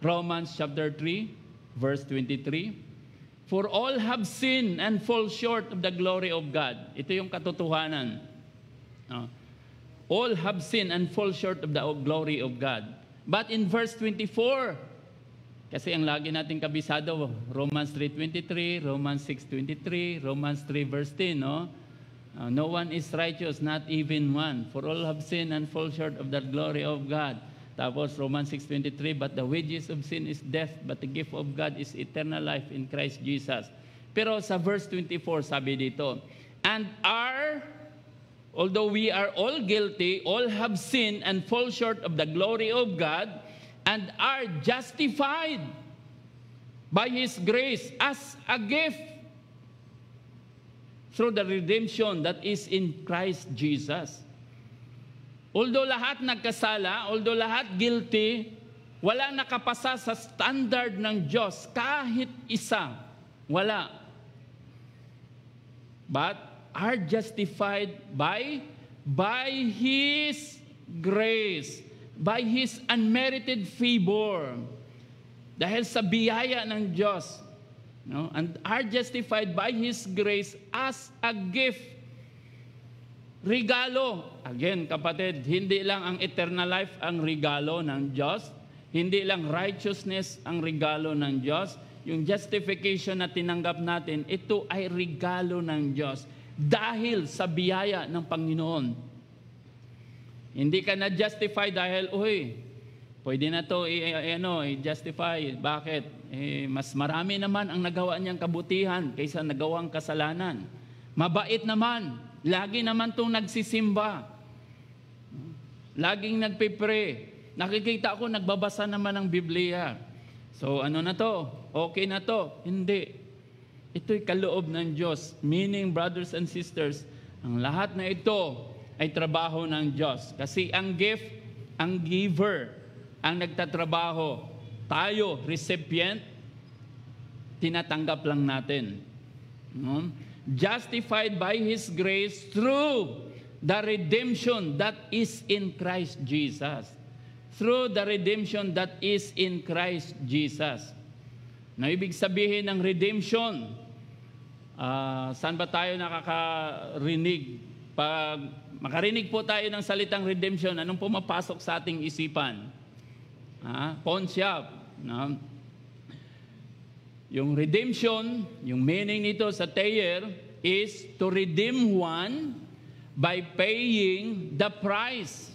Romans chapter 3, verse 23, For all have sinned and fall short of the glory of God. Ito yung katotohanan. All have sinned and fall short of the glory of God. But in verse 24, kasi ang lagi natin kabisado, Romans 3:23, Romans 6:23, Romans 3 verse 10, no? No one is righteous, not even one. For all have sinned and fall short of the glory of God. Tapos Romans 6:23, but the wages of sin is death, but the gift of God is eternal life in Christ Jesus. Pero sa verse 24, sabi dito, although we are all guilty, all have sinned and fall short of the glory of God, and are justified by His grace as a gift through the redemption that is in Christ Jesus. Although lahat nagkasala, although lahat guilty, wala nakapasa sa standard ng Diyos, kahit isa, wala. But are justified by His grace, by His unmerited favor, dahil sa biyaya ng Diyos, no? And are justified by His grace as a gift. Regalo. Again, kapatid, hindi lang ang eternal life ang regalo ng Diyos, hindi lang righteousness ang regalo ng Diyos. Yung justification na tinanggap natin, ito ay regalo ng Diyos dahil sa biyaya ng Panginoon. Hindi ka na-justify dahil, pwede na to i-justify. Bakit? Mas marami naman ang nagawa niyang kabutihan kaysa nagawang kasalanan. Mabait naman. Lagi naman itong nagsisimba. Laging nagpipre. Nakikita ko, nagbabasa naman ng Biblia. So ano na to? Okay na to? Hindi. Ito'y kaloob ng Diyos. Meaning, brothers and sisters, ang lahat na ito ay trabaho ng Diyos. Kasi ang gift, ang giver, ang nagtatrabaho. Tayo, recipient, tinatanggap lang natin. Justified by His grace through the redemption that is in Christ Jesus. Through the redemption that is in Christ Jesus. Na ibig sabihin ng redemption, saan ba tayo nakakarinig? Pag makarinig po tayo ng salitang redemption, anong pumapasok sa ating isipan? Pawn shop. No? Yung redemption, yung meaning nito sa Thayer is to redeem one by paying the price.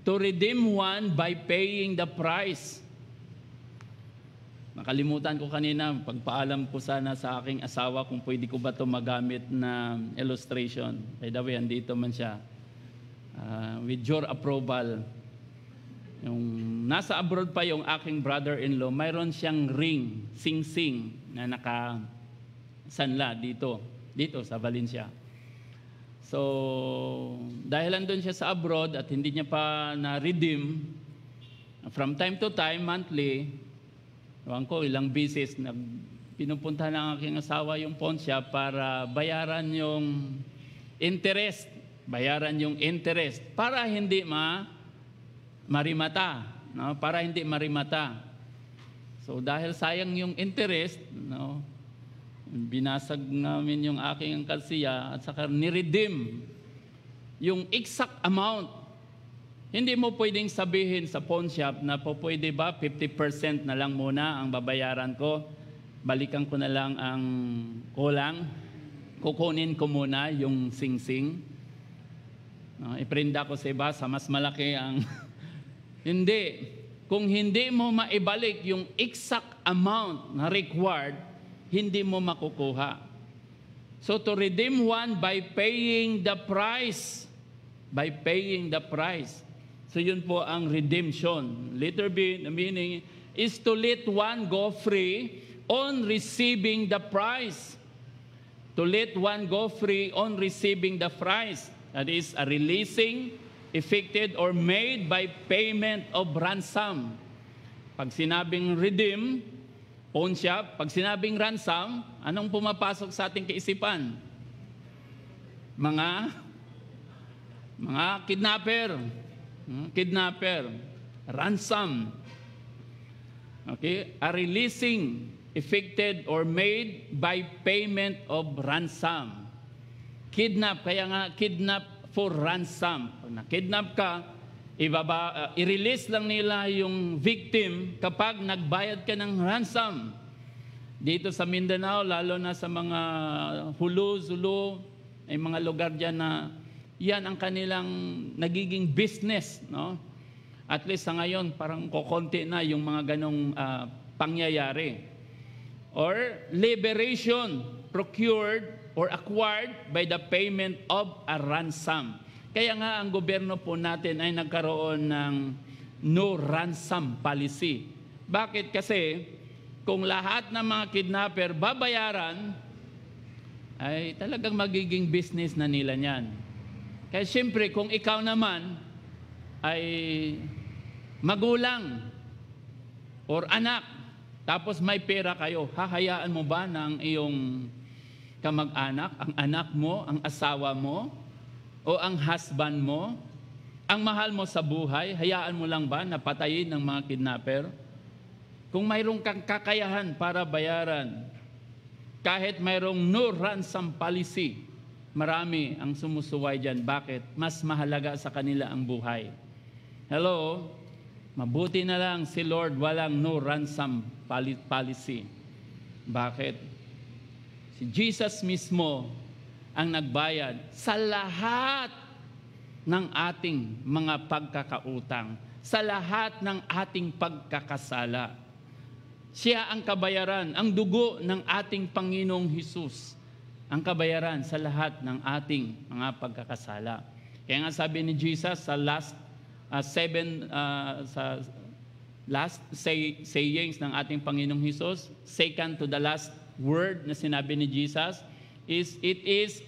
To redeem one by paying the price. Nakalimutan ko kanina, pagpaalam ko sana sa aking asawa kung pwede ko ba ito magamit na illustration. By the way, andito man siya. With your approval. Yung nasa abroad pa yung aking brother-in-law, mayroon siyang ring, sing-sing, na nakasanla dito sa Valencia. So, dahil andun siya sa abroad at hindi niya pa na-redeem, from time to time, monthly, ewan ko, ilang beses, pinupunta ng aking asawa yung pawn shop para bayaran yung interest, para hindi marimata, no? Para hindi marimata. So dahil sayang yung interest, no? Binasag namin yung aking kalsiya at saka ni-redeem yung exact amount. Hindi mo pwedeng sabihin sa pawn shop na pwede ba 50% na lang muna ang babayaran ko, balikan ko na lang ang kulang, kukunin ko muna yung sing-sing. No, iprinda ko sa iba sa mas malaki ang... Hindi. Kung hindi mo maibalik yung exact amount na required, hindi mo makukuha. So to redeem one by paying the price. By paying the price. So yun po ang redemption. Letter B, the meaning is to let one go free on receiving the price. To let one go free on receiving the price. That is a releasing, effected or made by payment of ransom. Pag sinabing redeem, pawn shop, pag sinabing ransom, anong pumapasok sa ating kaisipan? Mga kidnapper. Kidnapper. Ransom. Okay? A releasing, effected or made by payment of ransom. Kidnap, kaya nga kidnap for ransom. Pag na-kidnap ka, i-release lang nila yung victim kapag nagbayad ka ng ransom. Dito sa Mindanao, lalo na sa mga Hulu, Zulu, ay mga lugar dyan na yan ang kanilang nagiging business. No? At least sa ngayon, parang kokonti na yung mga ganong pangyayari. Or liberation procured or acquired by the payment of a ransom. Kaya nga ang gobyerno po natin ay nagkaroon ng no ransom policy. Bakit? Kasi kung lahat ng mga kidnapper babayaran, ay talagang magiging business na nila yan. Kaya siyempre kung ikaw naman ay magulang or anak, tapos may pera kayo, hahayaan mo ba ng iyong kamag-anak, ang anak mo, ang asawa mo, o ang husband mo, ang mahal mo sa buhay, hayaan mo lang ba na patayin ng mga kidnapper? Kung mayroong kang kakayahan para bayaran, kahit mayroong no ransom policy, marami ang sumusuway dyan. Bakit? Mas mahalaga sa kanila ang buhay. Hello? Mabuti na lang si Lord walang no ransom policy. Bakit? Si Jesus mismo ang nagbayad sa lahat ng ating mga pagkakautang, sa lahat ng ating pagkakasala. Siya ang kabayaran, ang dugo ng ating Panginoong Hesus, ang kabayaran sa lahat ng ating mga pagkakasala. Kaya nga sabi ni Jesus sa last sayings ng ating Panginoong Hesus, second to the last word na sinabi ni Jesus is, it is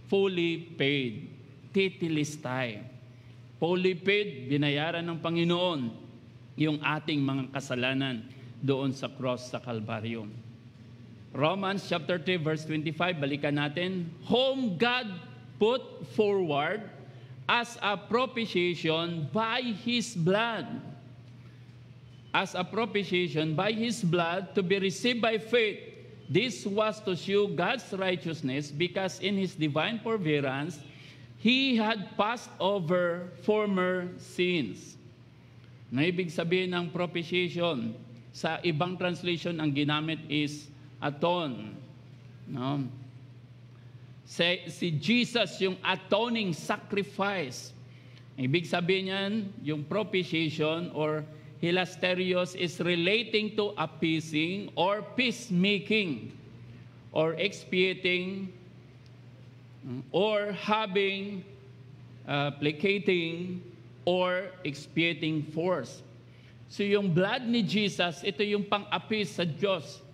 fully paid. Tetelestai. Fully paid, binayaran ng Panginoon yung ating mga kasalanan doon sa cross sa Kalbaryo. Romans chapter 3 verse 25, balikan natin. Whom God put forward as a propitiation by His blood. As a propitiation by His blood to be received by faith. This was to show God's righteousness because in His divine forbearance, He had passed over former sins. Na ibig sabihin ng propitiation, sa ibang translation ang ginamit is atone. No? Si Jesus yung atoning sacrifice. Ibig sabihin yan, yung propitiation or hilasterios is relating to appeasing or peacemaking or expiating or having, placating or expiating force. So yung blood ni Jesus, ito yung pang-appease sa Diyos.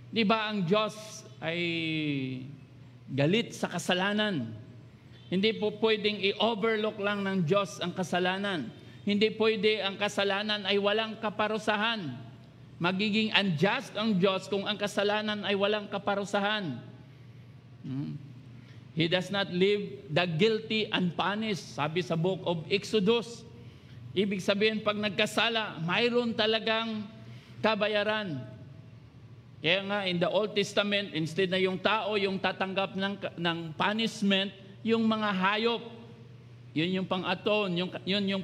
Di ba ang Diyos ay galit sa kasalanan? Hindi po pwedeng i-overlook lang ng Diyos ang kasalanan. Hindi pwede ang kasalanan ay walang kaparusahan. Magiging unjust ang Diyos kung ang kasalanan ay walang kaparusahan. He does not leave the guilty unpunished. Sabi sa book of Exodus. Ibig sabihin, pag nagkasala, mayroon talagang kabayaran. Kaya nga, in the Old Testament, instead na yung tao yung tatanggap ng punishment, yung mga hayop, yun yung pang-atone, yun yung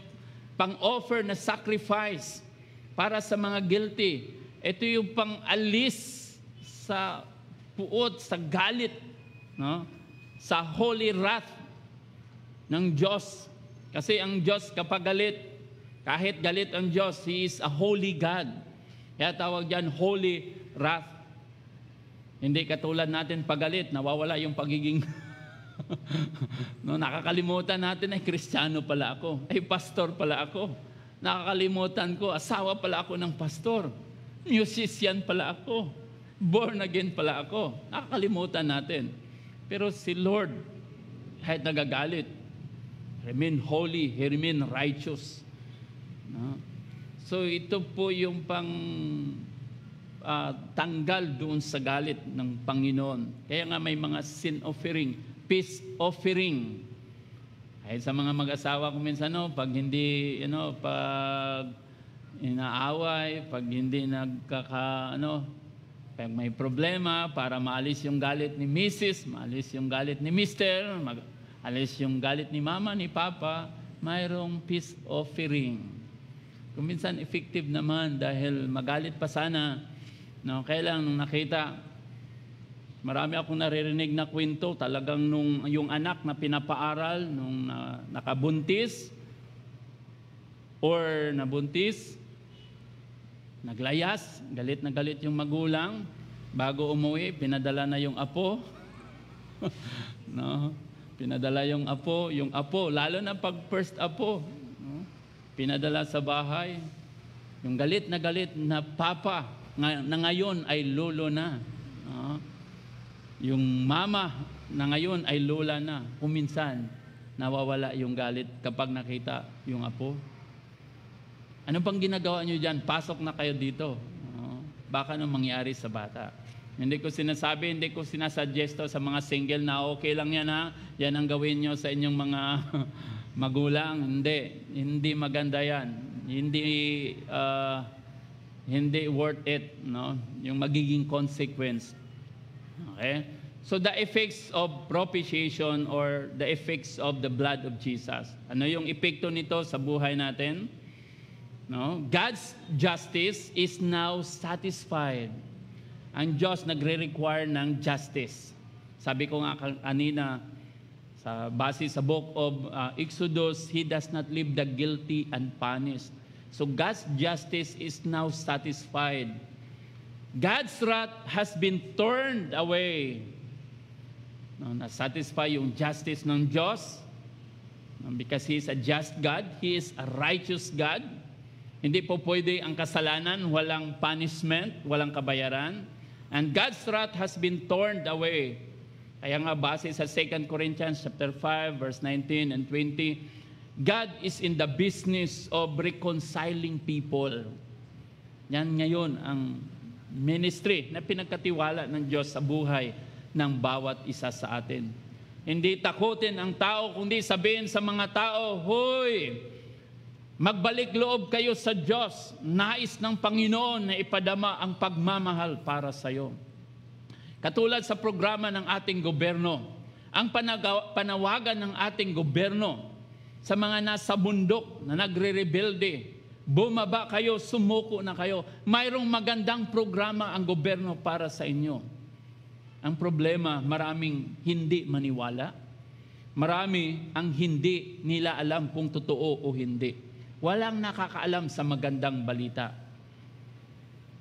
pang-offer na sacrifice para sa mga guilty. Ito yung pang-alis sa puot, sa galit, no? Sa holy wrath ng Diyos. Kasi ang Diyos kapag galit, kahit galit ang Diyos, He is a holy God. Kaya tawag diyan holy wrath. Hindi katulad natin pagalit, nawawala yung pagiging no, nakakalimutan natin ay Kristiyano pala ako, ay pastor pala ako. Nakakalimutan ko, asawa pala ako ng pastor. Musician pala ako. Born again pala ako. Nakakalimutan natin. Pero si Lord, kahit nagagalit, remain holy, He remain righteous. No? So ito po yung tanggal doon sa galit ng Panginoon. Kaya nga may mga sin offering, peace offering. Ay sa mga mag-asawa ko minsan, pag hindi, pag inaaway, pag hindi pag may problema, para maalis yung galit ni Mrs., maalis yung galit ni Mr., maalis yung galit ni Mama, ni Papa, mayroong peace offering. Kung minsan effective naman dahil magalit pa sana, no, kailan nung nakita, marami akong naririnig na kwento, talagang nung yung anak na pinapaaral, nung nakabuntis or nabuntis, naglayas, galit na galit yung magulang, bago umuwi, pinadala na yung apo. No? Pinadala yung apo, lalo na pag first apo, no? Pinadala sa bahay. Yung galit na papa, na ngayon ay lolo na. No? Yung mama na ngayon ay lola na. Kung minsan, nawawala yung galit kapag nakita yung apo. Ano pang ginagawa nyo dyan? Pasok na kayo dito. Baka nang mangyari sa bata. Hindi ko sinasuggest sa mga single na okay lang yan ha. Yan ang gawin nyo sa inyong mga magulang. Hindi maganda yan. Hindi worth it. No? Yung magiging consequence. Okay? So the effects of propitiation or the effects of the blood of Jesus. Ano yung epekto nito sa buhay natin? No? God's justice is now satisfied. Ang Diyos nagre-require ng justice. Sabi ko nga kanina, base sa book of Exodus, He does not leave the guilty unpunished. So God's justice is now satisfied. God's wrath has been turned away. No, na-satisfy yung justice ng Diyos. Because He is a just God. He is a righteous God. Hindi po pwede ang kasalanan, walang punishment, walang kabayaran. And God's wrath has been turned away. Kaya nga base sa 2 Corinthians chapter 5, verse 19 and 20, God is in the business of reconciling people. Yan ngayon ang ministry na pinagkatiwala ng Diyos sa buhay ng bawat isa sa atin. Hindi takutin ang tao, kundi sabihin sa mga tao, hoy, magbalik loob kayo sa Diyos. Nais ng Panginoon na ipadama ang pagmamahal para sa iyo. Katulad sa programa ng ating gobyerno, ang panawagan ng ating gobyerno sa mga nasa bundok na nagre-rebelde, bumaba kayo, sumuko na kayo. Mayroong magandang programa ang gobyerno para sa inyo. Ang problema, maraming hindi maniwala. Marami ang hindi nila alam kung totoo o hindi. Walang nakakaalam sa magandang balita.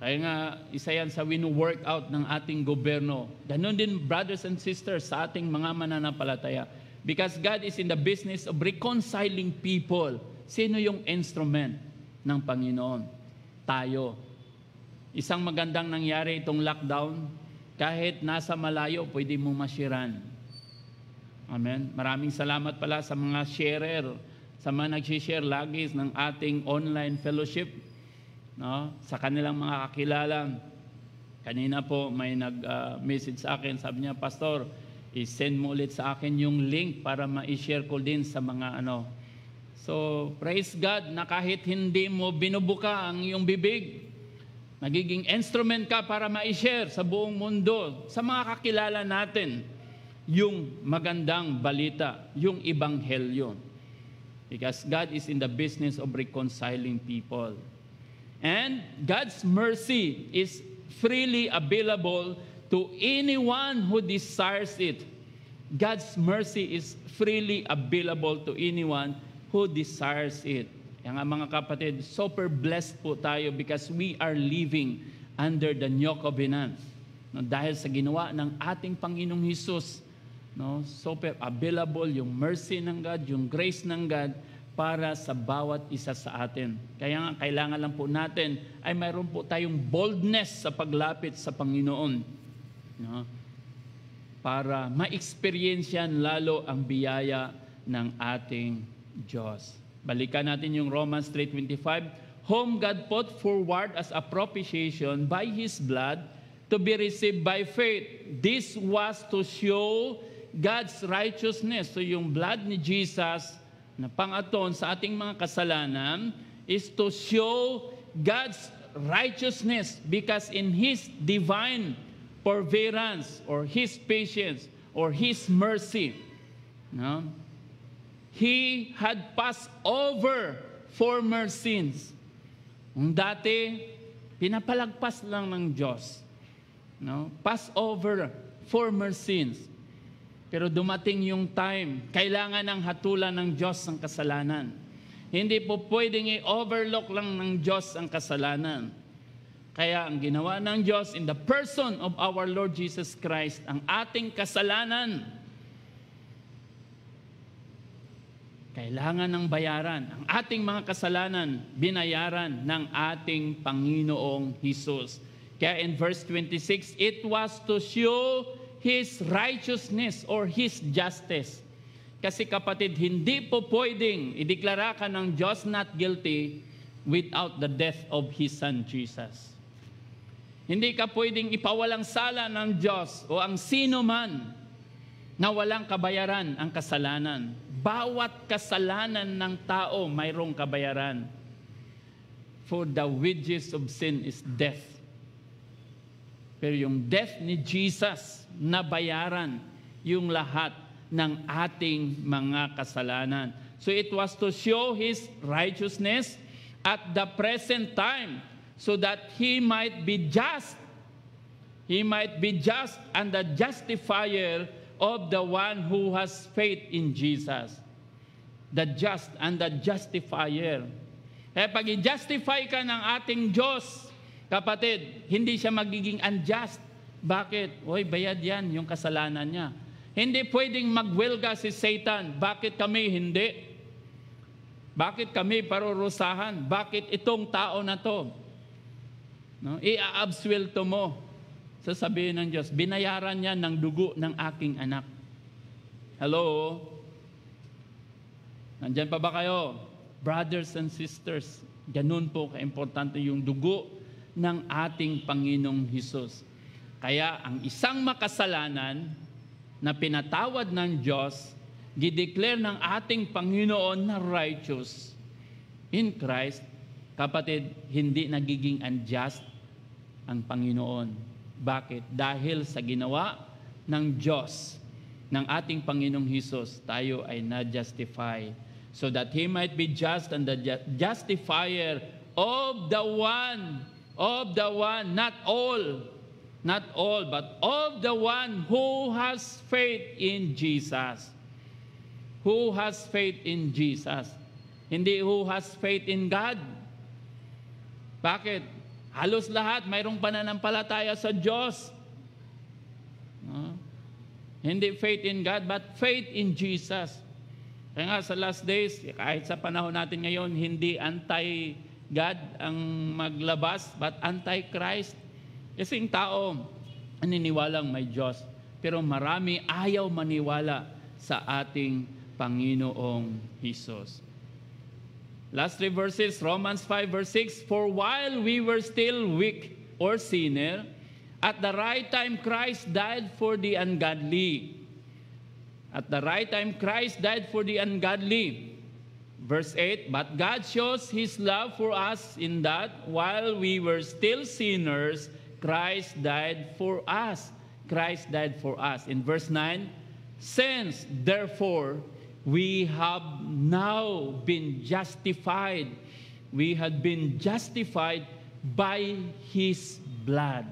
Kaya nga, isa yan sa wino-workout ng ating gobyerno. Ganon din, brothers and sisters, sa ating mga mananampalataya. Because God is in the business of reconciling people. Sino yung instrument ng Panginoon? Tayo. Isang magandang nangyari itong lockdown, kahit nasa malayo, pwede mong mashiran. Amen. Maraming salamat pala sa mga sharer, sa mga nag-share lagi ng ating online fellowship, no? Sa kanilang mga kakilala. Kanina po may nag-message sa akin, sabi niya, Pastor, i-send mo ulit sa akin yung link para ma-share ko din sa mga So, praise God na kahit hindi mo binubuka ang iyong bibig, nagiging instrument ka para ma-share sa buong mundo, sa mga kakilala natin, yung magandang balita, yung ebanghelyo. Because God is in the business of reconciling people. And God's mercy is freely available to anyone who desires it. God's mercy is freely available to anyone who desires it. Kaya nga mga kapatid, super blessed po tayo because we are living under the new covenant. No, dahil sa ginawa ng ating Panginoong Hesus, no, super available yung mercy ng God, yung grace ng God para sa bawat isa sa atin. Kaya nga kailangan lang po natin ay mayroon po tayong boldness sa paglapit sa Panginoon. No? Para ma-experiensyan lalo ang biyaya ng ating Diyos. Balikan natin yung Romans 3:25, whom God put forward as a propitiation by His blood to be received by faith. This was to show God's righteousness. So yung blood ni Jesus na pang-aton sa ating mga kasalanan is to show God's righteousness because in His divine forbearance or His patience or His mercy, no? He had passed over former sins. Kung dati, pinapalagpas lang ng Diyos. No? Pass over former sins. Pero dumating yung time, kailangan ng hatulan ng Diyos ang kasalanan. Hindi po pwedeng i-overlook lang ng Diyos ang kasalanan. Kaya ang ginawa ng Diyos in the person of our Lord Jesus Christ, ang ating kasalanan, kailangan ng bayaran. Ang ating mga kasalanan, binayaran ng ating Panginoong Hesus. Kaya in verse 26, it was to show His righteousness or His justice. Kasi kapatid, hindi po pwedeng ideklara ka ng Diyos not guilty without the death of His Son Jesus. Hindi ka pwedeng ipawalang sala ng Diyos o ang sino man na walang kabayaran ang kasalanan. Bawat kasalanan ng tao mayroong kabayaran. For the wages of sin is death. Pero yung death ni Jesus, nabayaran yung lahat ng ating mga kasalanan. So it was to show His righteousness at the present time so that He might be just. He might be just and the justifier of the one who has faith in Jesus. The just and the justifier. Kaya pag i-justify ka ng ating Diyos, kapatid, hindi siya magiging unjust. Bakit? Uy, bayad yan yung kasalanan niya. Hindi pwedeng magwelga si Satan. Bakit kami hindi? Bakit kami parurusahan? Bakit itong tao na to? No? I-absuelto mo. Sasabihin ng Diyos, binayaran niya ng dugo ng aking anak. Hello? Nandyan pa ba kayo? Brothers and sisters, ganun po kaimportante yung dugo ng ating Panginoong Hesus. Kaya ang isang makasalanan na pinatawad ng Diyos, gideclare ng ating Panginoon na righteous in Christ, kapatid, hindi nagiging unjust ang Panginoon. Bakit? Dahil sa ginawa ng Diyos, ng ating Panginoong Hesus, tayo ay na-justify. So that He might be just and the justifier of the one, not all, but of the one who has faith in Jesus. Who has faith in Jesus. Hindi who has faith in God. Bakit? Halos lahat mayroong pananampalataya sa Diyos. No? Hindi faith in God, but faith in Jesus. Kaya nga sa last days, kahit sa panahon natin ngayon, hindi anti-God ang maglabas, but anti-Christ. Kasi yung tao, naniniwalang may Diyos. Pero marami ayaw maniwala sa ating Panginoong Hesus. Last 3 verses, Romans 5 verse 6, for while we were still weak or sinner, at the right time Christ died for the ungodly. At the right time Christ died for the ungodly. Verse 8, but God shows His love for us in that while we were still sinners, Christ died for us. Christ died for us. In verse 9, since therefore we have now been justified. We had been justified by His blood.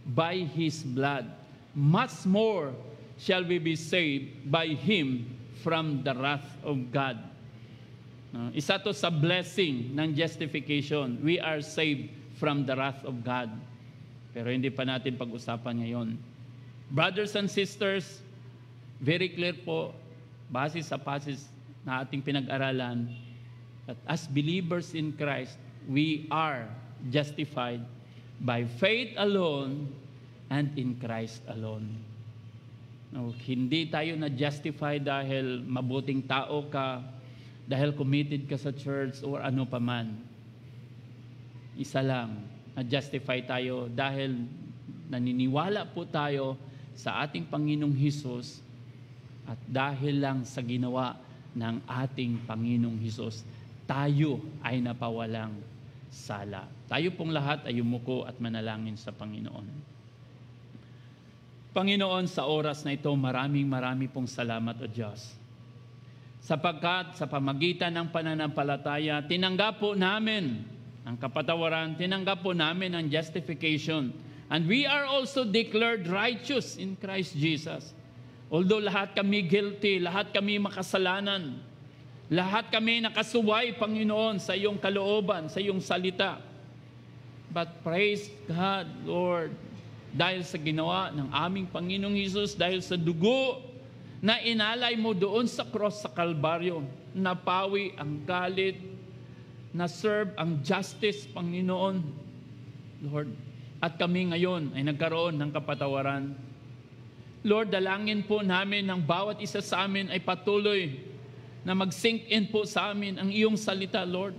By His blood. Much more shall we be saved by Him from the wrath of God. Isa to sa blessing ng justification. We are saved from the wrath of God. Pero hindi pa natin pag-usapan ngayon. Brothers and sisters, very clear po, base sa passage na ating pinag-aralan, that as believers in Christ, we are justified by faith alone and in Christ alone. No, hindi tayo na-justify dahil mabuting tao ka, dahil committed ka sa church or ano paman. Isa lang, na-justify tayo dahil naniniwala po tayo sa ating Panginoong Hesus at dahil lang sa ginawa ng ating Panginoong Hesus, tayo ay napawalang sala. Tayo pong lahat ay yumuko at manalangin sa Panginoon. Panginoon, sa oras na ito, maraming pong salamat, O Diyos. Sapagkat sa pamagitan ng pananampalataya, tinanggap po namin ang kapatawaran, tinanggap po namin ang justification. And we are also declared righteous in Christ Jesus. Although lahat kami guilty, lahat kami makasalanan, lahat kami nakasuway, Panginoon, sa iyong kalooban, sa iyong salita. But praise God, Lord, dahil sa ginawa ng aming Panginoong Hesus, dahil sa dugo na inalay mo doon sa cross sa Kalbaryo, napawi ang galit, na-serve ang justice, Panginoon, Lord. At kami ngayon ay nagkaroon ng kapatawaran. Lord, dalangin po namin ng bawat isa sa amin ay patuloy na mag-sink in po sa amin ang iyong salita, Lord.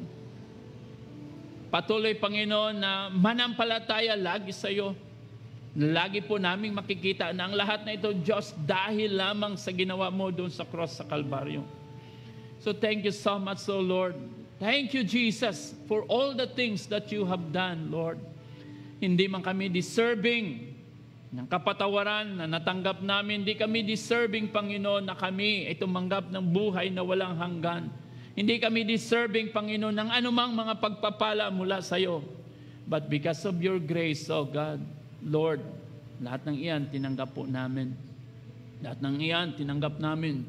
Patuloy, Panginoon, na manampalataya lagi sa iyo. Lagi po naming makikita na ang lahat na ito, Diyos, dahil lamang sa ginawa mo doon sa cross sa Kalbaryo. So thank you so much, O Lord. Thank you, Jesus, for all the things that you have done, Lord. Hindi man kami deserving ng kapatawaran na natanggap namin. Hindi kami deserving, Panginoon, na kami ay tumanggap ng buhay na walang hanggan. Hindi kami deserving, Panginoon, ng anumang mga pagpapala mula sa iyo. But because of your grace, oh God, Lord, lahat ng iyan tinanggap po namin. Lahat ng iyan tinanggap namin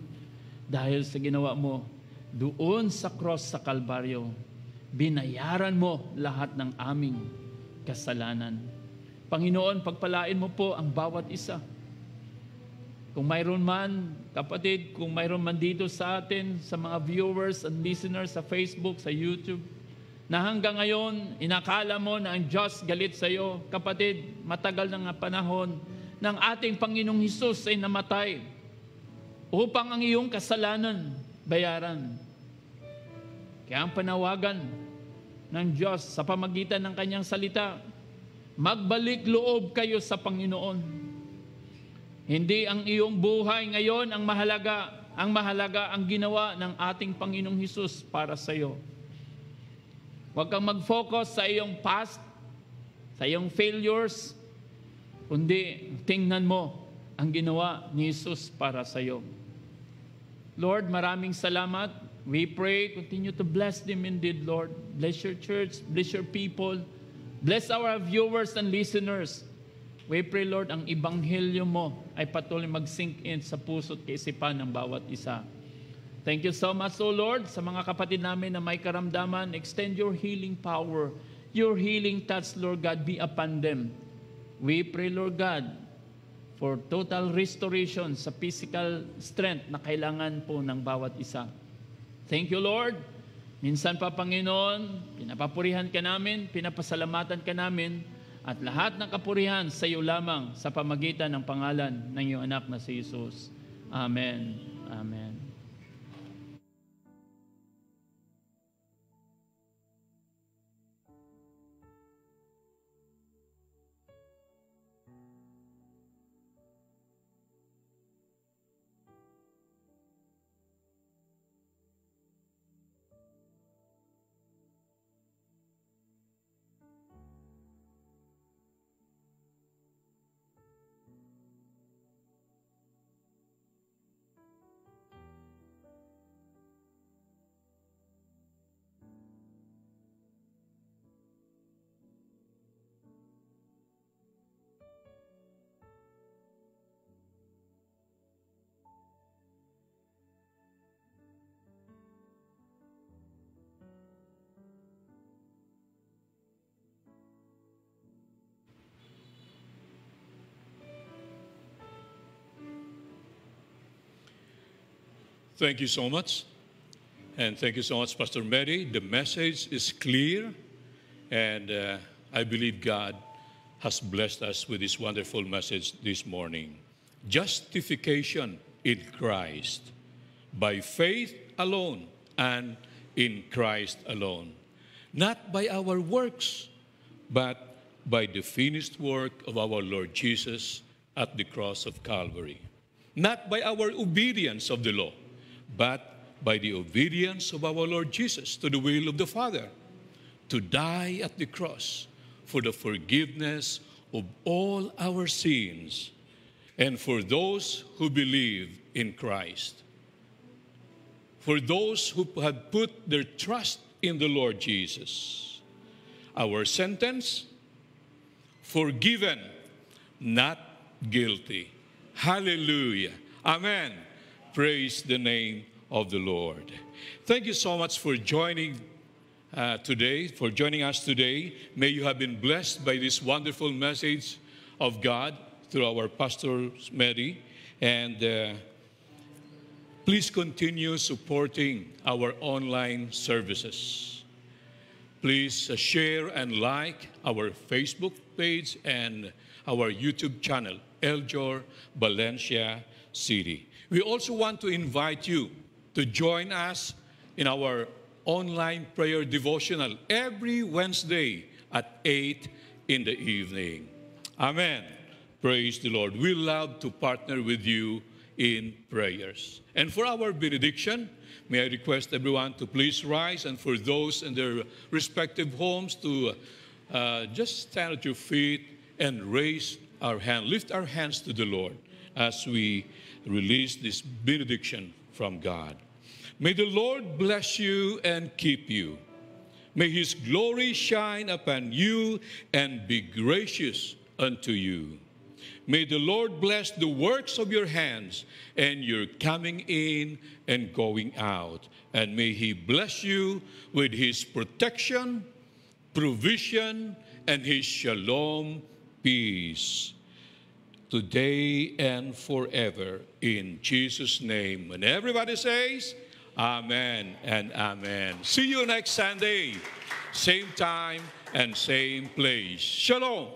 dahil sa ginawa mo doon sa cross sa Kalbaryo. Binayaran mo lahat ng aming kasalanan. Panginoon, pagpalain mo po ang bawat isa. Kung mayroon man, kapatid, kung mayroon man dito sa atin, sa mga viewers and listeners sa Facebook, sa YouTube, na hanggang ngayon, inakala mo na ang Diyos galit sa iyo, kapatid, matagal na nga panahon ng ating Panginoong Hesus ay namatay upang ang iyong kasalanan bayaran. Kaya ang panawagan ng Diyos sa pamagitan ng kanyang salita, magbalik loob kayo sa Panginoon. Hindi ang iyong buhay ngayon ang mahalaga. Ang mahalaga ang ginawa ng ating Panginoong Hesus para sa iyo. Huwag kang mag-focus sa iyong past, sa iyong failures, kundi tingnan mo ang ginawa ni Jesus para sa iyo. Lord, maraming salamat. We pray, continue to bless them indeed, Lord. Bless your church, bless your people, bless our viewers and listeners. We pray, Lord, ang ebanghelyo mo ay patuloy mag-sink in sa puso at kaisipan ng bawat isa. Thank you so much, O Lord, sa mga kapatid namin na may karamdaman. Extend your healing power, your healing touch, Lord God, be upon them. We pray, Lord God, for total restoration sa physical strength na kailangan po ng bawat isa. Thank you, Lord. Minsan pa, Panginoon, pinapapurihan ka namin, pinapasalamatan ka namin, at lahat ng kapurihan sa iyo lamang sa pamagitan ng pangalan ng iyong anak na si Jesus. Amen. Amen. Thank you so much. And thank you so much, Pastor Mary. The message is clear, and I believe God has blessed us with this wonderful message this morning. Justification in Christ, by faith alone and in Christ alone. Not by our works, but by the finished work of our Lord Jesus at the cross of Calvary. Not by our obedience of the law, but by the obedience of our Lord Jesus to the will of the Father, to die at the cross for the forgiveness of all our sins and for those who believe in Christ. For those who had put their trust in the Lord Jesus. Our sentence, forgiven, not guilty. Hallelujah. Amen. Praise the name of the Lord. Thank you so much for joining us today. May you have been blessed by this wonderful message of God through our Pastor Mary. And please continue supporting our online services. Please share and like our Facebook page and our YouTube channel, Eljor Valencia City. We also want to invite you to join us in our online prayer devotional every Wednesday at 8 in the evening. Amen. Praise the Lord. We love to partner with you in prayers. And for our benediction, may I request everyone to please rise, and for those in their respective homes to just stand at your feet and raise our hand, lift our hands to the Lord as we release this benediction from God. May the Lord bless you and keep you. May His glory shine upon you and be gracious unto you. May the Lord bless the works of your hands and your coming in and going out. And may He bless you with His protection, provision, and His shalom peace, today and forever. In Jesus' name. And everybody says, amen and amen. See you next Sunday, same time and same place. Shalom.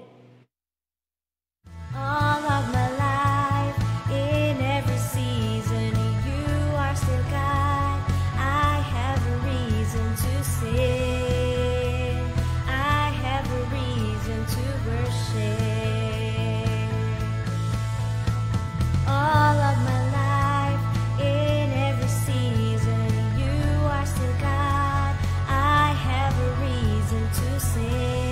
All of my life, in every season, you are still God. I have a reason to sing. I have a reason to worship. All of my life, in every season, you are still God. I have a reason to sing.